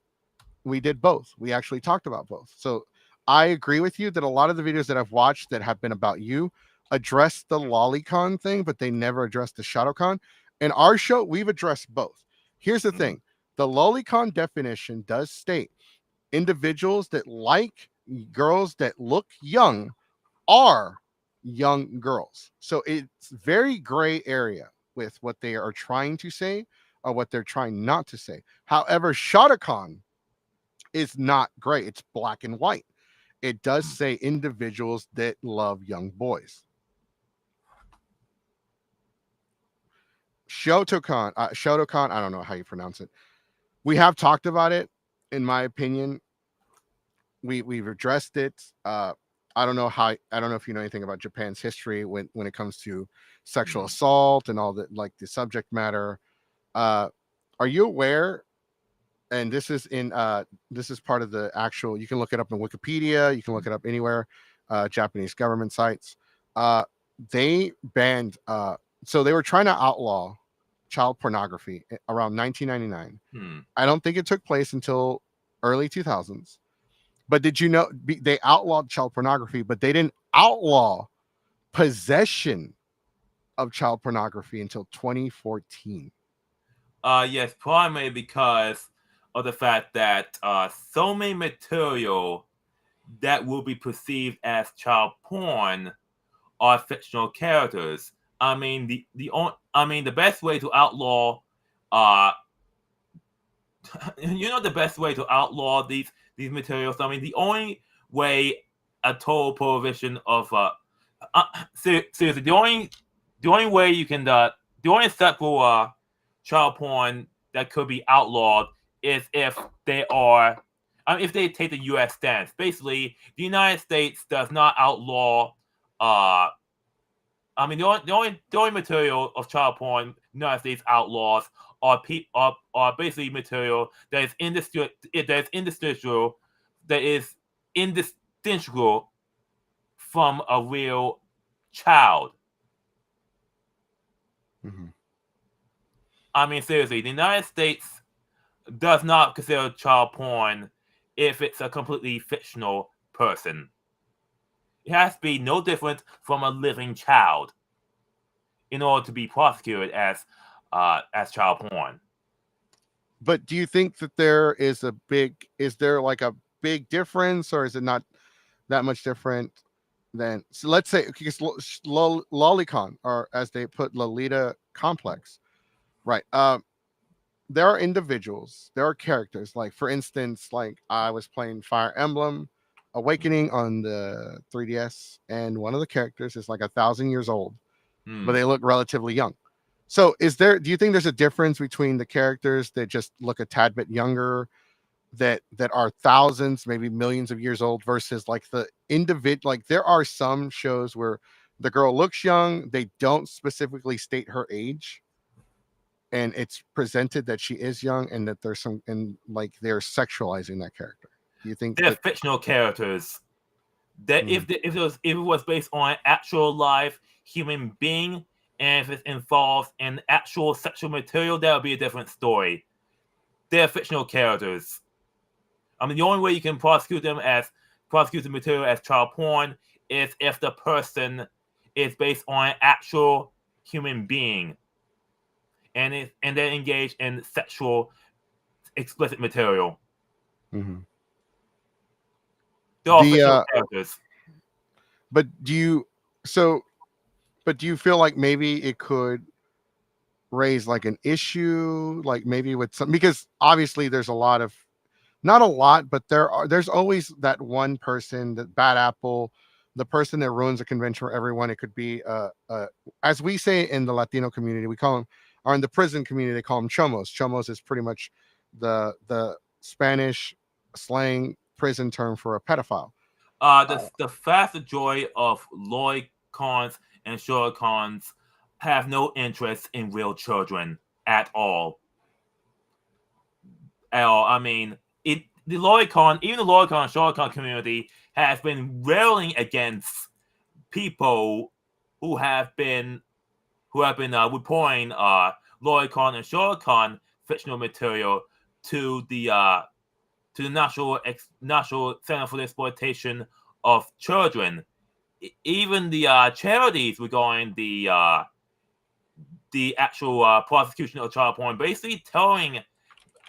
A: We did both. We actually talked about both. So I agree with you that a lot of the videos that I've watched that have been about you address the lolicon thing, but they never address the shadowcon. In our show, we've addressed both. Here's the
B: Mm.
A: thing: the lolicon definition does state individuals that like girls that look young are young girls. So it's very gray area with what they are trying to say or what they're trying not to say. However, shadowcon is not gray. It's black and white. It does say individuals that love young boys. Shotokan, I don't know how you pronounce it. We have talked about it. In my opinion, we've addressed it. I don't know if you know anything about Japan's history when it comes to sexual
B: Mm.
A: assault and all that, like the subject matter. Uh, are you aware? And this is part of the actual. You can look it up in Wikipedia. You can look it up anywhere. Japanese government sites. Uh, they banned. So they were trying to outlaw child pornography around 1999.
B: Hmm.
A: I don't think it took place until early 2000s. But did you know they outlawed child pornography, but they didn't outlaw possession of child pornography until 2014.
B: Yes, primarily because of the fact that so many material that will be perceived as child porn are fictional characters. I mean, the best way to outlaw, uh, the best way to outlaw these materials. I mean, the only way a total prohibition of seriously, the only way you can the only acceptable child porn that could be outlawed is if they are if they take the U.S. stance. Basically, the United States does not outlaw. The only material of child porn the United States outlaws are basically material that is indistinguishable, that is indistinguishable from a real child.
A: Mhm.
B: I mean, seriously, the United States does not consider child porn if it's a completely fictional person. It has to be no different from a living child in order to be prosecuted as child porn.
A: But do you think that is there like a big difference, or is it not that much different than, so let's say, because lolicon, or as they put Lolita complex, right? There are individuals, there are characters, like for instance, like I was playing Fire Emblem Awakening on the 3DS, and one of the characters is like 1,000 years old, but
B: Hmm.
A: they look relatively young. So do you think there's a difference between the characters that just look a tad bit younger, that are thousands, maybe millions of years old, versus like the individual? Like there are some shows where the girl looks young, they don't specifically state her age, and it's presented that she is young and that there's some and like they're sexualizing that character. Do you think
B: They're
A: that?
B: fictional characters. That
A: Mhm.
B: if it was based on an actual live human being, and if it involves an actual sexual material, that would be a different story. They're fictional characters. I mean, the only way you can prosecute the material as child porn is if the person is based on an actual human being, and they're engaged in sexual explicit material.
A: Mhm.
B: They're all
A: The
B: fictional characters.
A: but do you so but do you feel like maybe it could raise like an issue, like maybe with some, because obviously there's a lot of, not a lot, but there's always that one person, that bad apple, the person that ruins a convention for everyone. It could be as we say in the Latino community, we call them, or in the prison community they call them chomos. Chomos is pretty much the Spanish slang prison term for a pedophile.
B: The vast majority of Lloyd cons and short cons have no interest in real children at all. At all. I mean, even the Lloyd con short con community has been railing against people who have been reporting Lloyd con and short con fictional material to the National Center for the Exploitation of Children. Even the charities regarding the actual prosecution of child porn, basically telling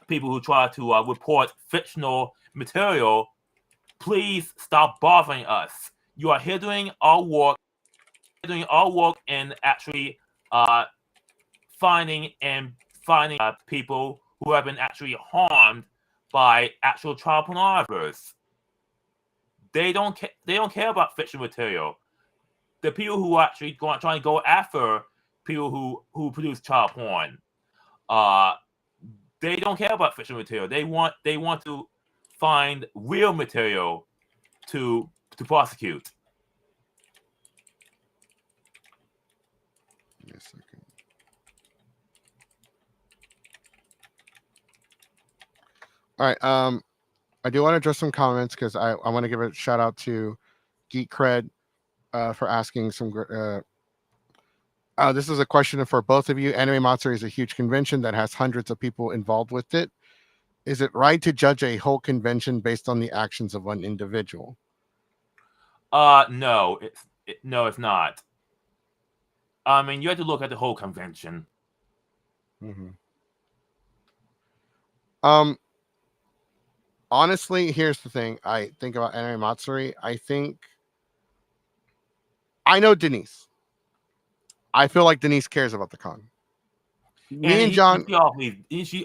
B: people who try to report fictional material, please stop bothering us. You are hindering our work, in actually uh, finding people who have been actually harmed by actual child pornographers. They don't care about fictional material. The people who are actually trying to go after people who produce child porn, uh, they don't care about fictional material. They want to find real material to prosecute.
A: Give me a second. All right. I do want to address some comments because I want to give a shout out to Geek Cred for asking some. This is a question for both of you. Anime Matsuri is a huge convention that has hundreds of people involved with it. Is it right to judge a whole convention based on the actions of one individual?
B: No, no, it's not. I mean, you have to look at the whole convention.
A: Mhm. Um, Honestly, here's the thing. I think about Anime Matsuri. I know Denise. I feel like Denise cares about the con. Me
B: And
A: and John,
B: she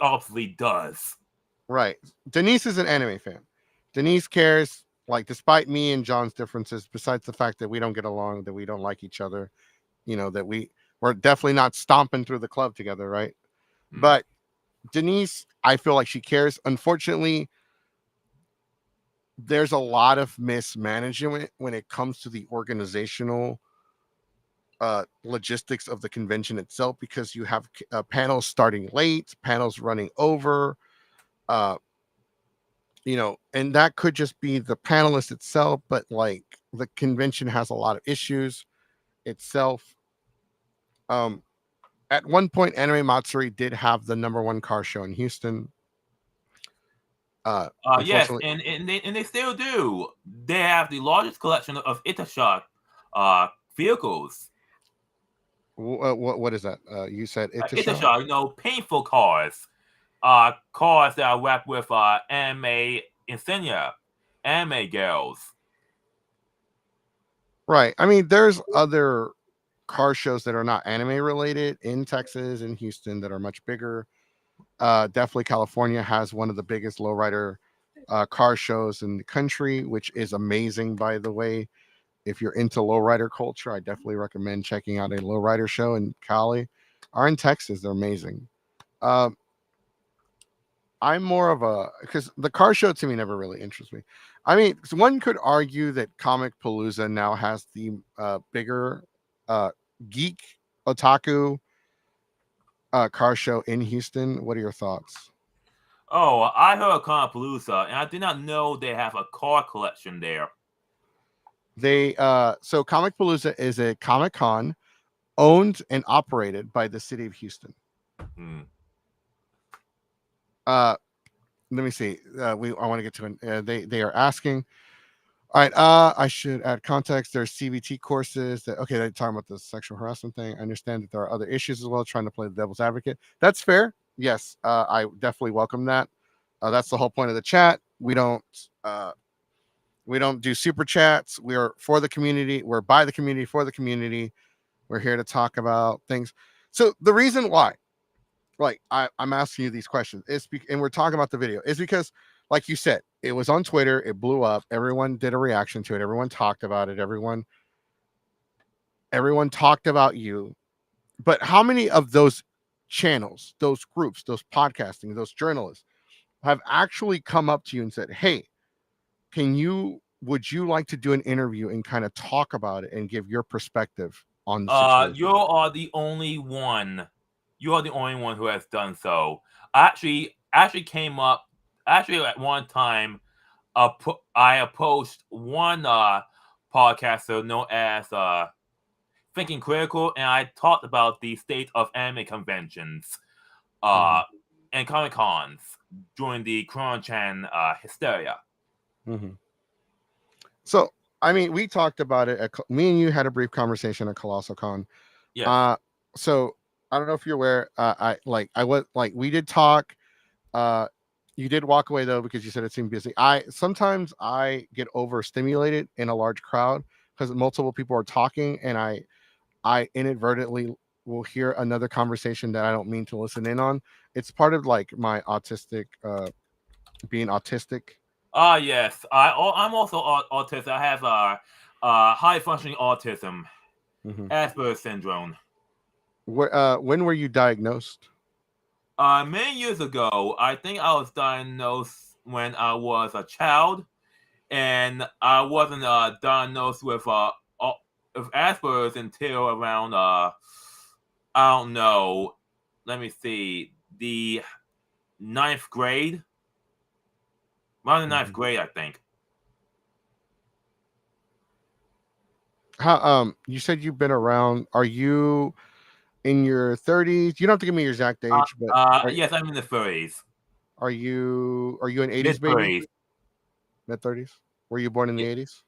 B: obviously does.
A: right? Denise is an anime fan. Denise cares. Like, despite me and John's differences, besides the fact that we don't get along, that we don't like each other, that we're definitely not stomping through the club together, right?
B: Mm.
A: But Denise, I feel like she cares. Unfortunately, there's a lot of mismanagement when it comes to the organizational logistics of the convention itself, because you have panels starting late, panels running over, uh, and that could just be the panelist itself, but like the convention has a lot of issues itself. Um, at one point, Anime Matsuri did have the number one car show in Houston.
B: Yes,
A: Unfortunately,
B: and they still do. They have the largest collection of Itasha vehicles.
A: what is that? You said Itasha?
B: Itasha, painful cars. Cars that are wrapped with anime insignia, anime girls.
A: Right. I mean, there's other car shows that are not anime related in Texas and Houston that are much bigger. Definitely, California has one of the biggest lowrider car shows in the country, which is amazing, by the way. If you're into lowrider culture, I definitely recommend checking out a lowrider show in Cali or in Texas. They're amazing. Um, I'm more of a, because the car show to me never really interests me. I mean, one could argue that Comic Palooza now has the bigger uh, geek otaku car show in Houston. What are your thoughts?
B: Oh, I heard of Palooza, and I did not know they have a car collection there.
A: They so Comic Palooza is a Comic Con owned and operated by the city of Houston.
B: Hmm.
A: Let me see. I want to get to it. They are asking. All right. I should add context. There's CVT courses that okay. They're talking about the sexual harassment thing. I understand that there are other issues as well. Trying to play the devil's advocate. That's fair. Yes. I definitely welcome that. That's the whole point of the chat. We don't do super chats. We are for the community. We're by the community for the community. We're here to talk about things. So the reason why, like, I'm asking you these questions and we're talking about the video is because, like you said, it was on Twitter. It blew up. Everyone did a reaction to it. Everyone talked about it. Everyone talked about you. But how many of those channels, those groups, those podcasting, those journalists have actually come up to you and said, "Hey, would you like to do an interview and kind of talk about it and give your perspective on the
B: You
A: situation?"
B: are the only one. You are the only one who has done so. I actually came up. Actually, at one time, I approached one podcaster known as Thinking Critical, and I talked about the state of anime conventions
A: Mhm,
B: and Comic Cons during the Chan hysteria.
A: mhm. So, I mean, we talked about it. Me and you had a brief conversation at Colossal Con.
B: Yes.
A: Uh, so I don't know if you're aware. I was like we did talk. Uh, you did walk away though because you said it seemed busy. I get overstimulated in a large crowd because multiple people are talking, and I inadvertently will hear another conversation that I don't mean to listen in on. It's part of like my autistic, being autistic.
B: Yes. I'm also autistic. I have high functioning autism,
A: Mhm.
B: Asperger's syndrome.
A: When were you diagnosed?
B: Many years ago, I think I was diagnosed when I was a child, and I wasn't diagnosed with Asperger's until around I don't know. Let me see, the ninth grade. Around the ninth
A: Mhm.
B: grade, I think.
A: How you said you've been around. Are you in your 30s? You don't have to give me your exact age, but
B: Yes, I'm in the 30s,
A: are you an
B: mid
A: 80s baby?
B: 30s.
A: Mid 30s? Were you born in the
B: Yeah,
A: 80s?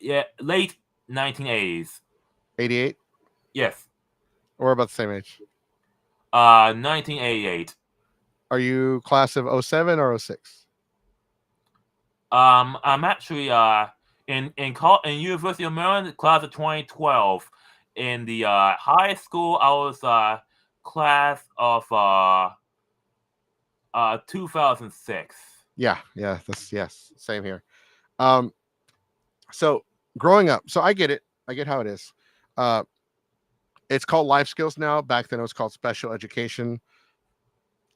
B: yeah, late 1980s.
A: 88?
B: Yes,
A: Or about the same age?
B: 1988.
A: Are you class of '07 or '06?
B: I'm actually in University of Maryland, class of 2012. In the high school, I was class of 2006.
A: Yeah, yeah, that's yes, same here. Um, so growing up, so I get it. I get how it is. Uh, it's called life skills now. Back then, it was called special education.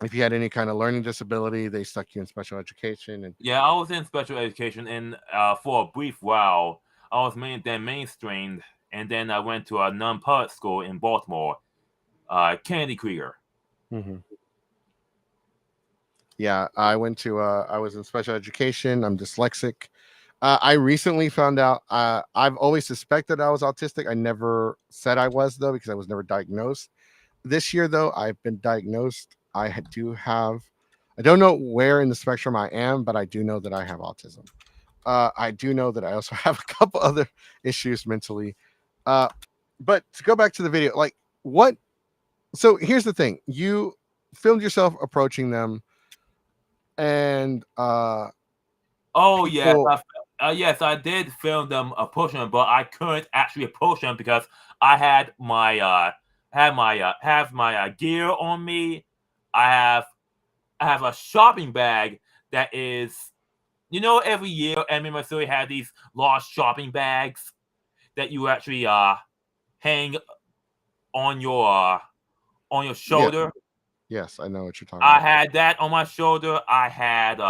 A: If you had any kind of learning disability, they stuck you in special education. And
B: Yeah, I was in special education, and for a brief while, I was mainstreamed, and then I went to a non-public school in Baltimore, Kennedy Krieger.
A: Mhm. Yeah, I was in special education. I'm dyslexic. I recently found out. I've always suspected I was autistic. I never said I was though because I was never diagnosed. This year though, I've been diagnosed. Do have. I don't know where in the spectrum I am, but I do know that I have autism. I do know that I also have a couple other issues mentally. Uh, but to go back to the video, like what? So here's the thing: you filmed yourself approaching them, and
B: Oh yes,
A: people.
B: yes, I did film them approaching them, but I couldn't actually approach them because I had my gear on me. I have I have a shopping bag that is, every year Anime Missouri had these large shopping bags that you actually hang on your
A: Yeah,
B: shoulder.
A: yes, I know what you're talking
B: I
A: about.
B: had that on my shoulder. I have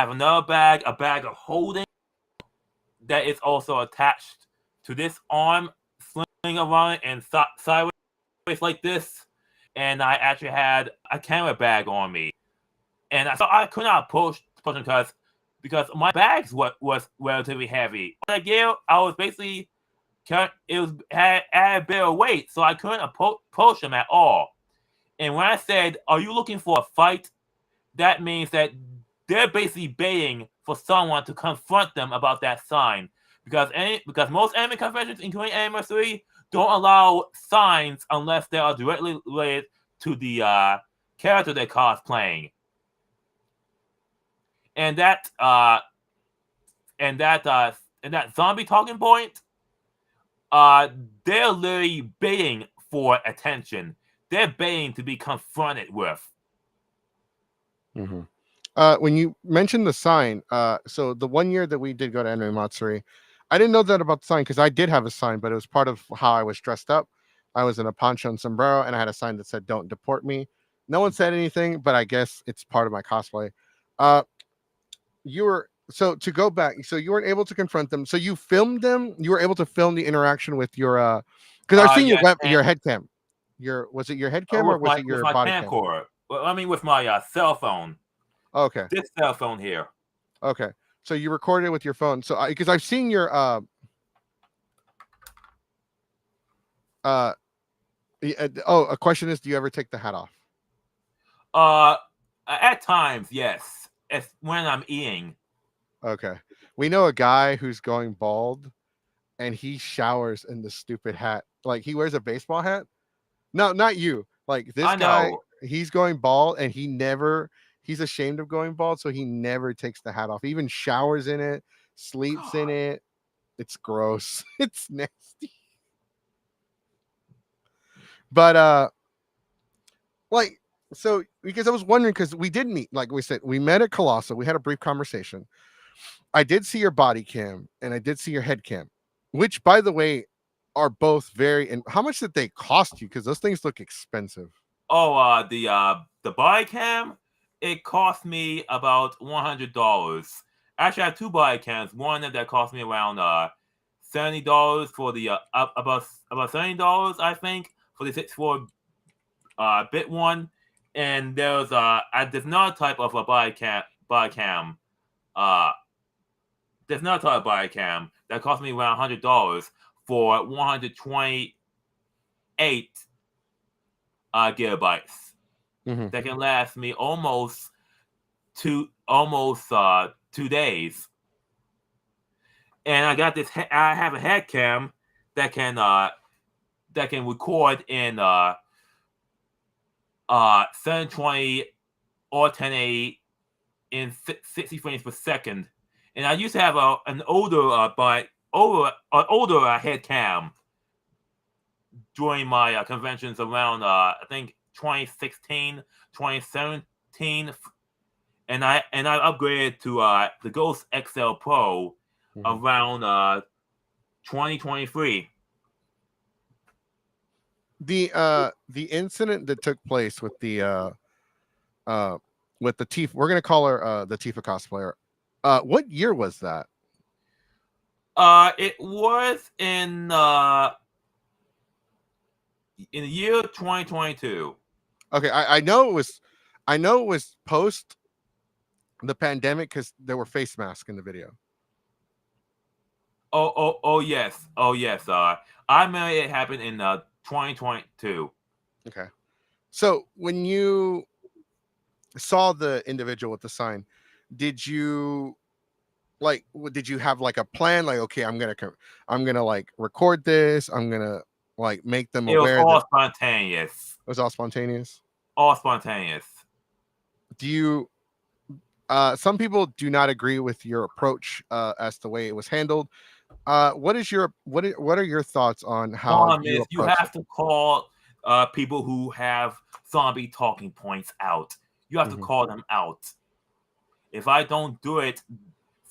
B: another bag, a bag of holding that is also attached to this arm, sling around it and sideways. place like this, and I actually had a camera bag on me, and so I could not push them because my bags was relatively heavy. On that gear, I was basically had a bit of weight, so I couldn't approach them at all. And when I said, "Are you looking for a fight?" that means that they're basically baiting for someone to confront them about that sign. Because most anime conventions, including Anniversary, don't allow signs unless they are directly related to the character they're cosplaying. And that zombie talking point, they're literally baiting for attention. They're baiting to be confronted with.
A: Mm-hmm. When you mentioned the sign, so the one year that we did go to Anime Matsuri, I didn't know that about the sign because I did have a sign, but it was part of how I was dressed up. I was in a poncho and sombrero, and I had a sign that said "Don't deport me." No one said anything, but I guess it's part of my cosplay. Uh, you were so to go back, so you weren't able to confront them. So you filmed them. You were able to film the interaction with your because I've seen
B: Yes,
A: your head cam. Was it your head cam or was it
B: with
A: your
B: my
A: body cam?
B: camcorder. Well, I mean, with my cell phone.
A: Okay.
B: This cell phone here.
A: Okay. So you recorded it with your phone. So because I've seen your uh a question is, do you ever take the hat off?
B: At times, yes. It's when I'm eating.
A: Okay. We know a guy who's going bald and he showers in the stupid hat. Like he wears a baseball hat. No, not you. Like this
B: I
A: guy,
B: know.
A: he's going bald and he's ashamed of going bald, so he never takes the hat off. He even showers in it, sleeps in it. It's gross. It's nasty. But like so because I was wondering because we did meet, like we said, we met at Colossal. We had a brief conversation. I did see your body cam and I did see your head cam, which by the way are both very. And how much did they cost you? Because those things look expensive.
B: Oh, the body cam, it cost me about $100. Actually, I have two body cams. One that cost me around $70 for the about $70, I think, for the 64 bit one. And there's another type of a body cam. Uh, there's another type of body cam that cost me around $100 for 128 gigabytes.
A: Mhm.
B: That can last me almost 2 days. And I got this. I have a head cam that can record in 720 or 1080 in 60 frames per second. And I used to have an older head cam during my conventions around I think 2016, 2017, and I upgraded to the Ghost XL Pro around 2023.
A: The incident that took place with the Tifa, we're gonna call her the Tifa cosplayer. What year was that?
B: It was in the year 2022.
A: Okay, I know it was post the pandemic because there were face masks in the video.
B: Oh yes. I remember it happened in 2022.
A: Okay. So when you saw the individual with the sign, did you did you have like a plan? Like, okay, I'm gonna like record this. I'm gonna like make them
B: It was
A: aware that
B: all
A: it
B: spontaneous.
A: was all spontaneous.
B: All spontaneous.
A: Do you? Some people do not agree with your approach as the way it was handled. What is your what are your thoughts on how
B: Problem
A: you
B: is, you
A: approach
B: have
A: it?
B: to call people who have zombie talking points out. You have to
A: Mhm.
B: call them out. If I don't do it,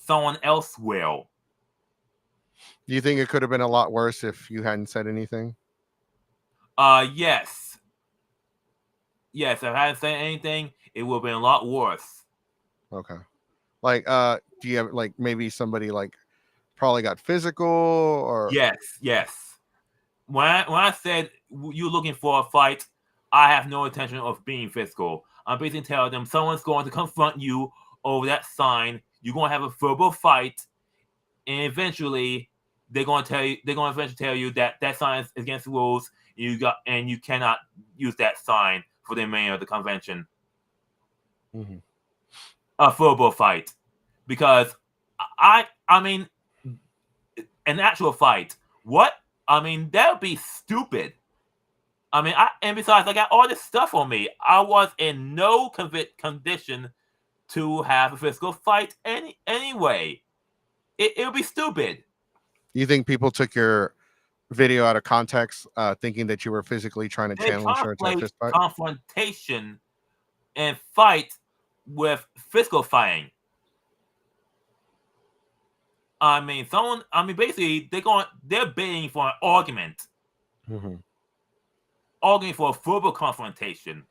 B: someone else will.
A: Do you think it could have been a lot worse if you hadn't said anything?
B: Yes. Yes, if I hadn't said anything, it would have been a lot worse.
A: Okay. Like, do you have like maybe somebody like probably got physical or
B: Yes. When I said you're looking for a fight, I have no intention of being physical. I'm basically telling them someone's going to confront you over that sign. You're going to have a verbal fight, and eventually they're going to eventually tell you that that sign is against the rules. You cannot use that sign for the remainder of the convention.
A: Mm-hmm.
B: A verbal fight, because I mean, an actual fight. What? I mean, that would be stupid. I mean, and besides, I got all this stuff on me. I was in no condition to have a physical fight anyway. It would be stupid.
A: You think people took your video out of context, thinking that you were physically trying to
B: They
A: channel her into a
B: conflate
A: fist fight?
B: confrontation and fight with physical fighting. I mean, basically, they're bidding for an argument,
A: Mm-hmm.
B: arguing for a verbal confrontation.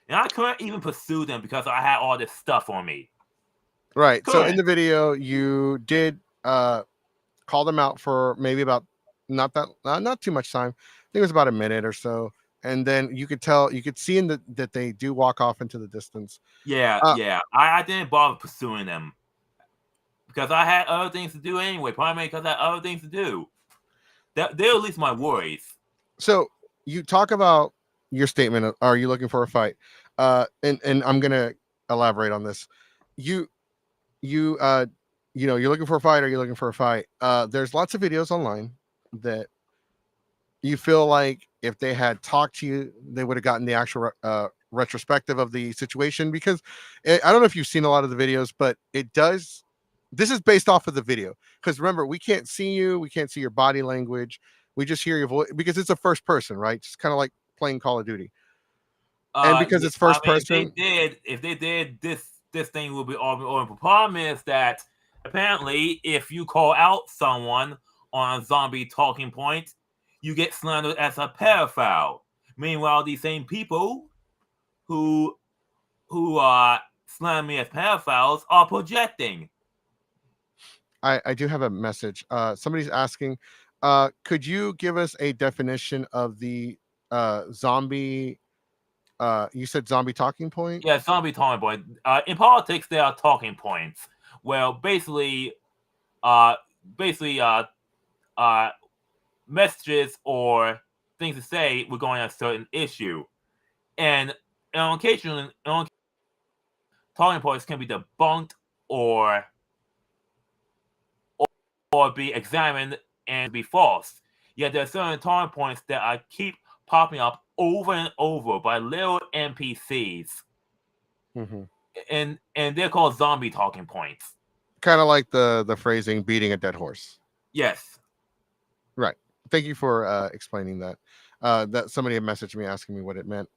B: And I couldn't even pursue them because I had all this stuff on me.
A: Right. So in
B: Couldn't.
A: the video, you did call them out for maybe about not too much time. I think it was about a minute or so, and then you could see in that they do walk off into the distance.
B: Yeah. I didn't bother pursuing them because I had other things to do anyway. Primarily because I had other things to do. They're at least my worries.
A: So you talk about your statement of, are you looking for a fight? And I'm gonna elaborate on this. You you you're looking for a fight. Are you looking for a fight? There's lots of videos online that you feel like if they had talked to you, they would have gotten the actual retrospective of the situation. Because I don't know if you've seen a lot of the videos, but it does. This is based off of the video. Because remember, we can't see you, we can't see your body language. We just hear your voice because it's a first person, right? Just kind of like playing Call of Duty. And because
B: Yeah,
A: it's first
B: I mean,
A: person,
B: if they did, this thing will be over. The problem is that apparently, if you call out someone on a zombie talking point, you get slandered as a pedophile. Meanwhile, these same people who slander me as pedophiles are projecting.
A: I do have a message. Somebody's asking, could you give us a definition of the zombie? You said zombie talking point.
B: Yeah, zombie talking point. In politics, there are talking points. Well, uh, basically, messages or things to say regarding a certain issue, and occasionally, talking points can be debunked or be examined and be false. Yet there are certain talking points that I keep popping up over and over by little NPCs,
A: Mm-hmm.
B: and they're called zombie talking points.
A: Kind of like the phrasing "beating a dead horse."
B: Yes.
A: Right. Thank you for explaining that. That somebody had messaged me asking me what it meant.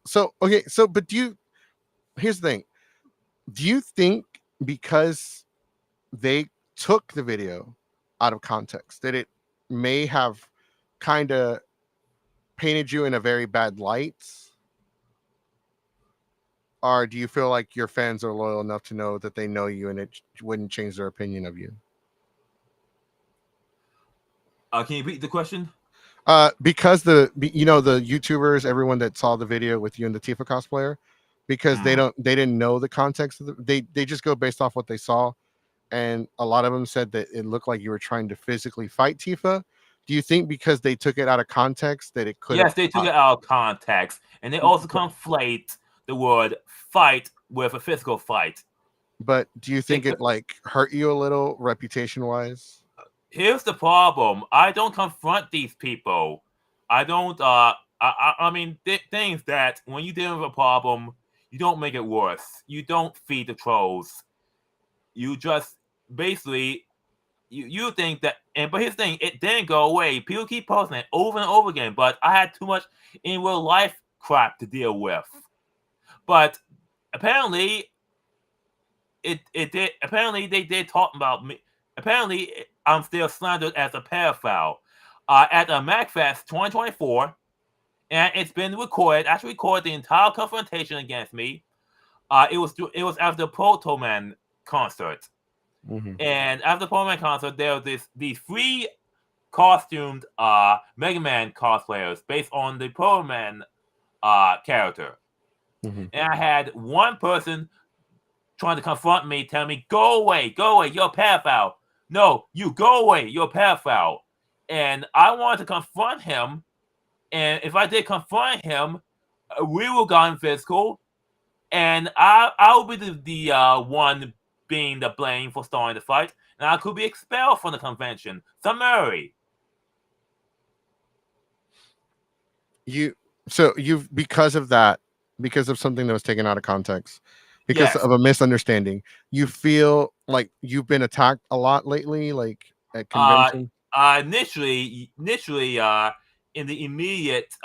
A: So okay. So, but here's the thing. Do you think because they took the video out of context that it may have kind of painted you in a very bad light? Or do you feel like your fans are loyal enough to know that they know you and it wouldn't change their opinion of you?
B: Can you repeat the question?
A: Because the YouTubers, everyone that saw the video with you and the Tifa cosplayer, because
B: Hmm.
A: they didn't know the context of they just go based off what they saw, and a lot of them said that it looked like you were trying to physically fight Tifa. Do you think because they took it out of context that it could have?
B: Yes, they took it out of context, and they also conflate the word fight with a physical fight.
A: But do you think it like hurt you a little reputation wise?
B: Here's the problem. I don't confront these people. I don't. I mean, things that when you deal with a problem, you don't make it worse. You don't feed the trolls. You just basically you think that. But here's the thing: it didn't go away. People keep posting it over and over again. But I had too much in real life crap to deal with. But apparently, it did. Apparently, they did talk about me. Apparently, I'm still slandered as a pedophile. At the MacFest 2024, and it's been recorded. Actually, recorded the entire confrontation against me. It was after the Proto Man concert,
A: Mm-hmm.
B: and after the Proto Man concert, there were these three costumed Mega Man cosplayers based on the Pearl Man character.
A: Mhm.
B: And I had one person trying to confront me, telling me, go away, you're a pedophile. No, you go away, you're a pedophile. And I wanted to confront him. And if I did confront him, we will go in physical. And I will be the one being the blame for starting the fight. And I could be expelled from the convention. Summary.
A: You so you've because of that, because of something that was taken out of context, because
B: Yes.
A: of a misunderstanding, you feel like you've been attacked a lot lately, like at
B: Uh,
A: convention.
B: initially, in the immediate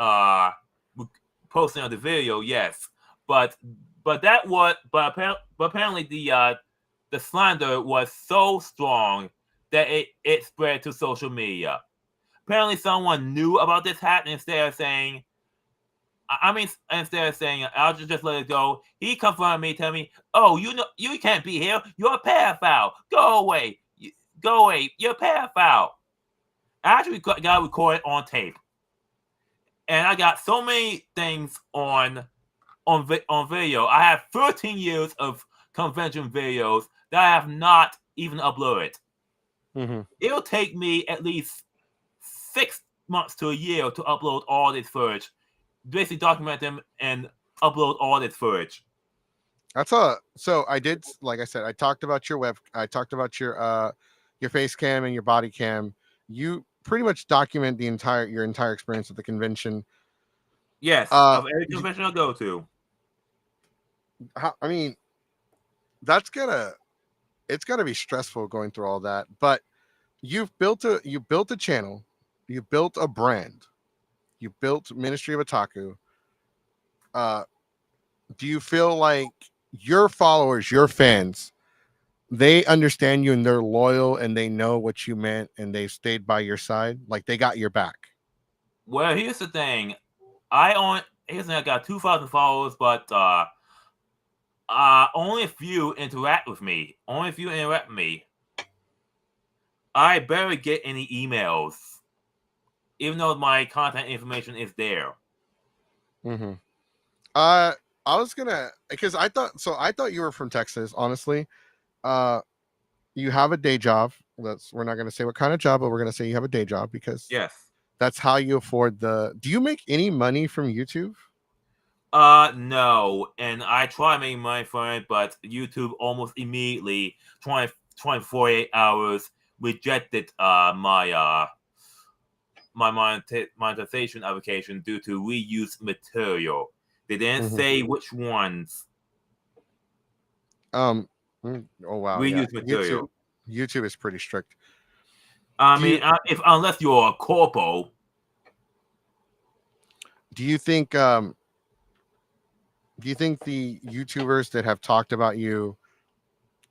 B: posting of the video, yes, but apparently the slander was so strong that it spread to social media. Apparently, someone knew about this happening. Instead of saying I'll just let it go, he confronted me, telling me, "Oh, you know, you can't be here. You're a pedophile. Go away. Go away. You're a pedophile." I actually got recorded on tape, and I got so many things on video. I have 13 years of convention videos that I have not even uploaded.
A: Mm-hmm.
B: It'll take me at least 6 months to a year to upload all this footage, basically document them and upload all this footage.
A: That's a so I did like I said, I talked about I talked about your face cam and your body cam. You pretty much document your entire experience at the convention.
B: Yes,
A: Uh
B: of every
A: y-
B: convention I go to.
A: I mean, that's gonna it's gonna be stressful going through all that, but you built a channel, you built a brand, you built Ministry of Otaku. Uh do you feel like your followers, your fans, they understand you and they're loyal and they know what you meant and they stayed by your side, like they got your back?
B: Well, here's the thing. I got 2,000 followers, but only a few interact with me. Only a few interact with me. I barely get any emails, even though my contact information is there.
A: Mm-hmm. uh I was gonna because I thought you were from Texas, honestly. uh you have a day job. We're not gonna say what kind of job, but we're gonna say you have a day job because
B: Yes.
A: that's how you afford the do you make any money from YouTube?
B: No, and I try making money from it, but YouTube almost immediately, 48 hours, rejected my monetization application due to reused material. They didn't
A: Mm-hmm.
B: say which ones
A: Oh wow, yeah.
B: reused material.
A: YouTube is pretty strict.
B: I
A: Do you
B: mean, if unless you're a corpo,
A: do you think do you think the YouTubers that have talked about you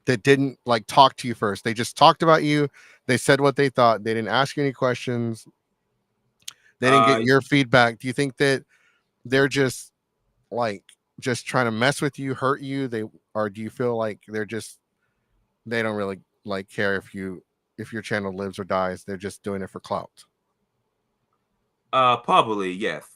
A: that didn't like talk to you first, they just talked about you, they said what they thought, they didn't ask you any questions, they didn't
B: uh,
A: get your feedback, do you think that they're just like just trying to mess with you, hurt you, they or do you feel like they don't really like care if your channel lives or dies, they're just doing it for clout?
B: probably yes.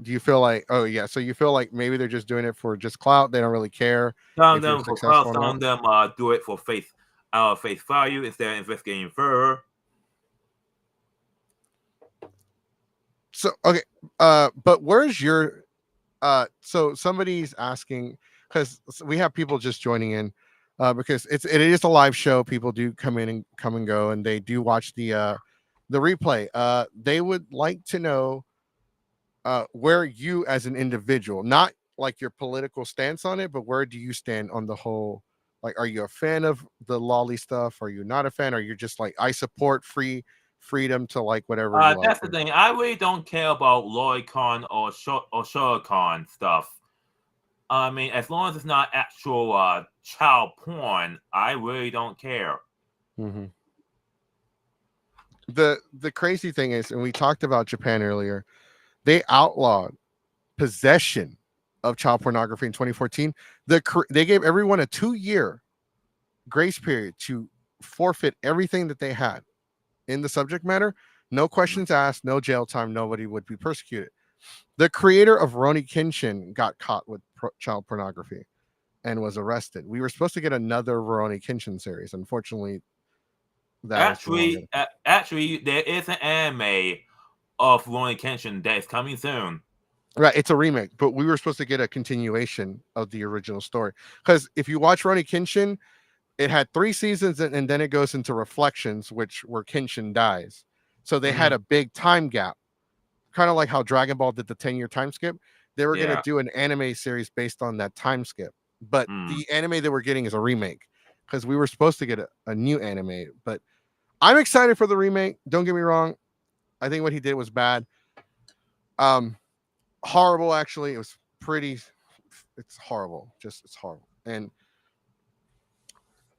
A: Do you feel like oh yeah, so you feel like maybe they're just doing it for just clout, they don't really care
B: Some of
A: if you're
B: them for cloud,
A: successful or
B: some
A: not?
B: of them do it for face value instead of investigating further.
A: So okay, but where's your so somebody's asking because we have people just joining in because it is a live show, people do come in and come and go and they do watch the replay. They would like to know where you as an individual, not like your political stance on it, but where do you stand on the whole, like are you a fan of the lolly stuff, are you not a fan, or you're just like I support freedom to like whatever you like?
B: That's the thing. I really don't care about Loicon or Shuricon stuff. I mean, as long as it's not actual child porn, I really don't care.
A: Mhm. The crazy thing is, and we talked about Japan earlier, they outlawed possession of child pornography in 2014. They gave everyone a 2-year grace period to forfeit everything that they had. in the subject matter, no questions asked, no jail time, nobody would be persecuted. The creator of Roni Kenshin got caught with child pornography and was arrested. We were supposed to get another Roni Kenshin series. Unfortunately, that is no longer.
B: Actually, there is an anime of Ronin Kenshin that is coming soon.
A: Right, it's a remake, but we were supposed to get a continuation of the original story. Because if you watch Roni Kenshin, it had 3 seasons, and then it goes into Reflections, where Kenshin dies. So they had
B: Mm-hmm.
A: a big time gap, kind of like how Dragon Ball did the 10-year time skip. They were going to
B: Yeah.
A: do an anime series based on that time skip, but
B: Mm.
A: the anime that we're getting is a remake because we were supposed to get a new anime. But I'm excited for the remake. Don't get me wrong. I think what he did was bad. Horrible, actually. It was pretty. It's horrible. It's horrible. And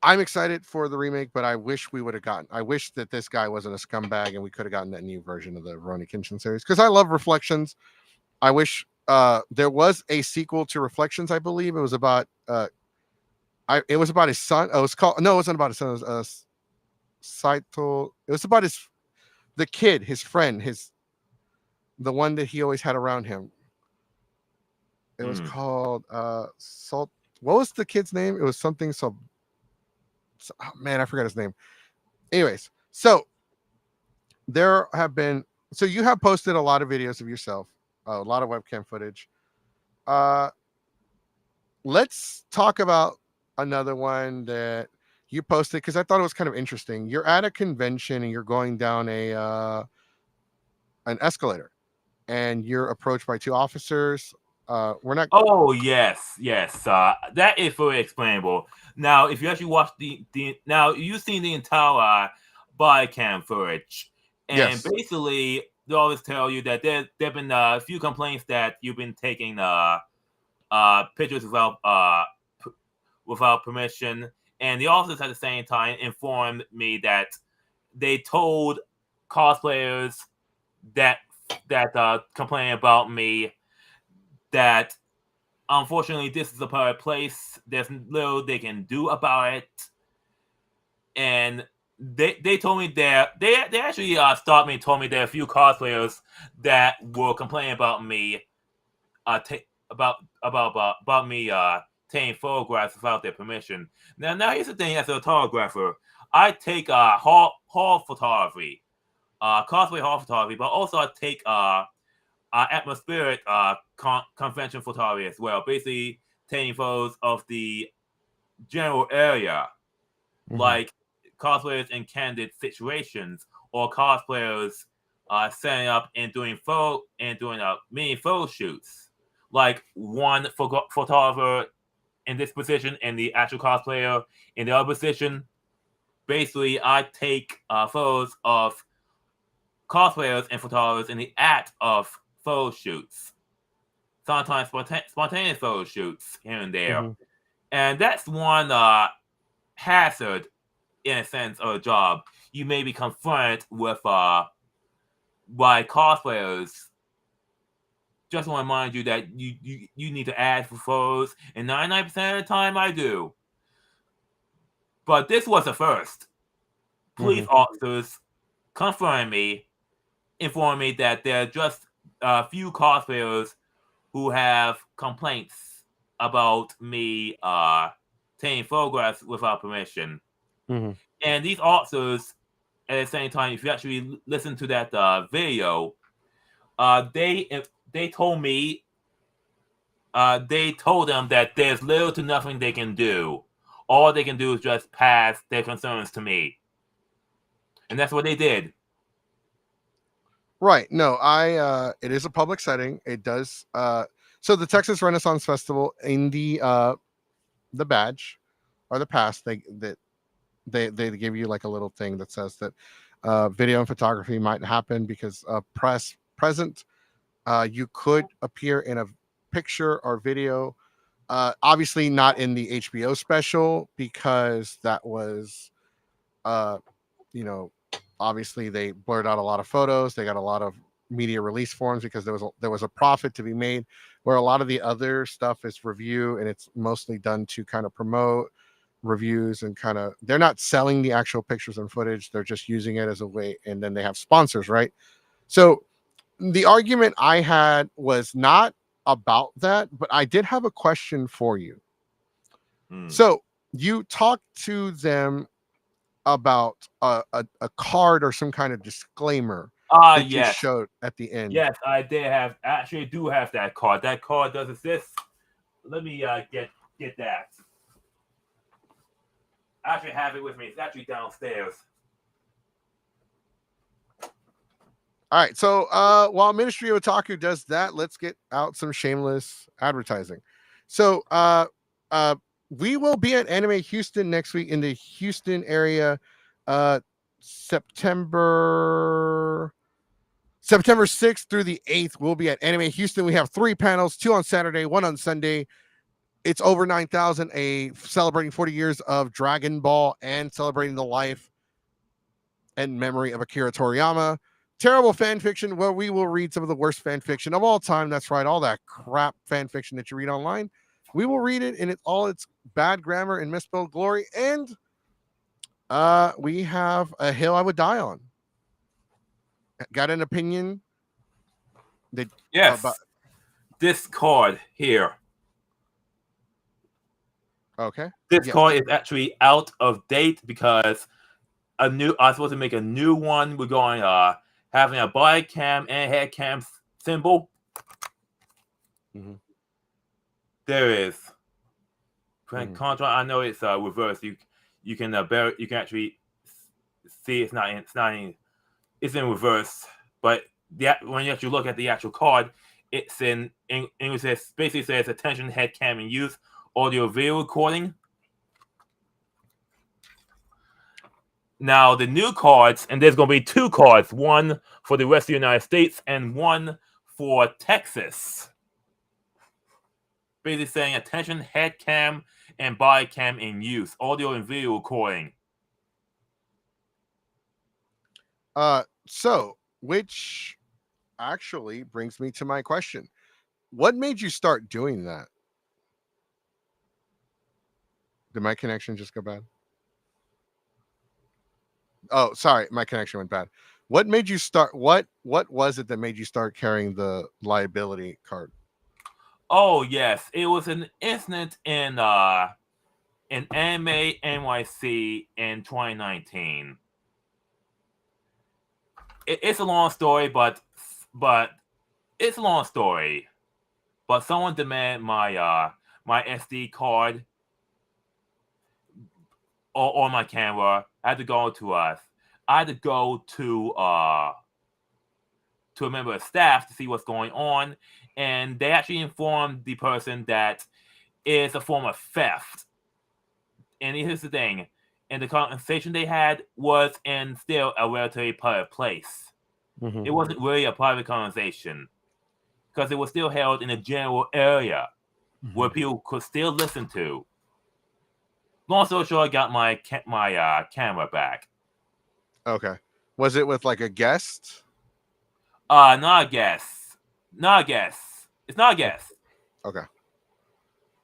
A: I'm excited for the remake, but I wish we would have gotten. I wish that this guy wasn't a scumbag and we could have gotten that new version of the Roni Kenshin series because I love Reflections. I wish there was a sequel to Reflections. I believe it was about it was about his son. Oh, it was called no, it wasn't about his son. It was Saito. It was about the kid, his friend, the one that he always had around him. It was
B: Mm.
A: called Salt. What was the kid's name? It was something oh, man, I forgot his name. Anyways, so there have been so you have posted a lot of videos of yourself, a lot of webcam footage. Uh let's talk about another one that you posted because I thought it was kind of interesting. You're at a convention and you're going down an escalator and you're approached by 2 officers. We're not.
B: Oh yes. That is very explainable. Now, if you actually watch the now you've seen the entire body cam footage, and
A: Yes.
B: basically they always tell you that there've been a few complaints that you've been taking pictures without permission, and the officers at the same time informed me that they told cosplayers that complain about me that unfortunately this is a public place. There's little they can do about it, and they told me that they actually stopped me and told me there are a few cosplayers that will complain about me about me taking photographs without their permission. Now here's the thing: as a photographer, I take hall photography, cosplay hall photography, but also I take atmospheric convention photography as well. Basically, taking photos of the general area,
A: Mhm.
B: like cosplayers in candid situations, or cosplayers setting up and doing mini photo shoots. Like one photographer in this position and the actual cosplayer in the other position. Basically, I take photos of cosplayers and photographers in the act of photo shoots. Sometimes spontaneous photo shoots here and there.
A: Mhm.
B: And that's one hazard, in a sense, of a job. You may be confronted with by cosplayers. Just want to remind you that you need to ask for photos, and 99% of the time I do. But this was the first. Police
A: Mhm.
B: officers confronted me, informed me that there are just a few cosplayers who have complaints about me taking photographs without permission.
A: Mhm.
B: And these officers, at the same time, if you actually listen to that video, they told me they told them that there's little to nothing they can do. All they can do is just pass their concerns to me, and that's what they did.
A: Right. No, it is a public setting. It does so the Texas Renaissance Festival in the badge or the pass they give you like a little thing that says that video and photography might happen because press present. You could appear in a picture or video. Obviously not in the HBO special because that was uh you know, obviously they blurred out a lot of photos. They got a lot of media release forms because there was a profit to be made. Where a lot of the other stuff is review and it's mostly done to kind of promote. reviews and kind of they're not selling the actual pictures and footage. They're just using it as a way, and then they have sponsors, right? So the argument I had was not about that, but I did have a question for you.
B: Hmm.
A: So you talked to them about a card or some kind of disclaimer that you
B: Yes.
A: showed at the end.
B: Yes, I did have actually do have that card. That card does exist. Let me get that. I actually have it with me. It's actually downstairs.
A: All right, so while Ministry of Otaku does that, let's get out some shameless advertising. So uh, we will be at Anime Houston next week in the Houston area. Uh, September 6th through the 8th, we'll be at Anime Houston. We have 3 panels, 2 on Saturday, 1 on Sunday. It's over 9,000, celebrating 40 years of Dragon Ball and celebrating the life and memory of Akira Toriyama. Terrible fan fiction, where we will read some of the worst fan fiction of all time. That's right, all that crap fan fiction that you read online. We will read it in all its bad grammar and misspelled glory. And we have a hill I would die on. Got an opinion? That
B: Yes.
A: about
B: This card here.
A: okay.
B: This
A: Yes.
B: card is actually out of date because I was supposed to make a new one. We're going having a body cam and head cam symbol.
A: Mhm.
B: There is.
A: Mhm.
B: Contra, I know it's reversed. You can actually see it's in reverse. But when you actually look at the actual card, it's in English. Basically says attention head cam in use, audio video recording. Now the new cards, and there's going to be 2 cards, one for the rest of the United States and one for Texas. Basically saying attention head cam and body cam in use, audio and video recording.
A: So which actually brings me to my question. What made you start doing that? Did my connection just go bad? Oh, sorry, my connection went bad. What made you start? What was it that made you start carrying the liability card?
B: Oh yes, it was an incident in Anime NYC in 2019. It's a long story, but it's a long story. But someone demanded my SD card or my camera. I had to go to us. I had to go to a member of staff to see what's going on, and they actually informed the person that it's a form of theft. And here's the thing: and the conversation they had was in still a relatively private place.
A: Mm-hmm.
B: It wasn't really a private conversation because it was still held in a general area where people could still listen to. Long story short, I got my camera back.
A: Okay. Was it with like a guest?
B: Not a guess. Not a guess. It's not a guess.
A: Okay.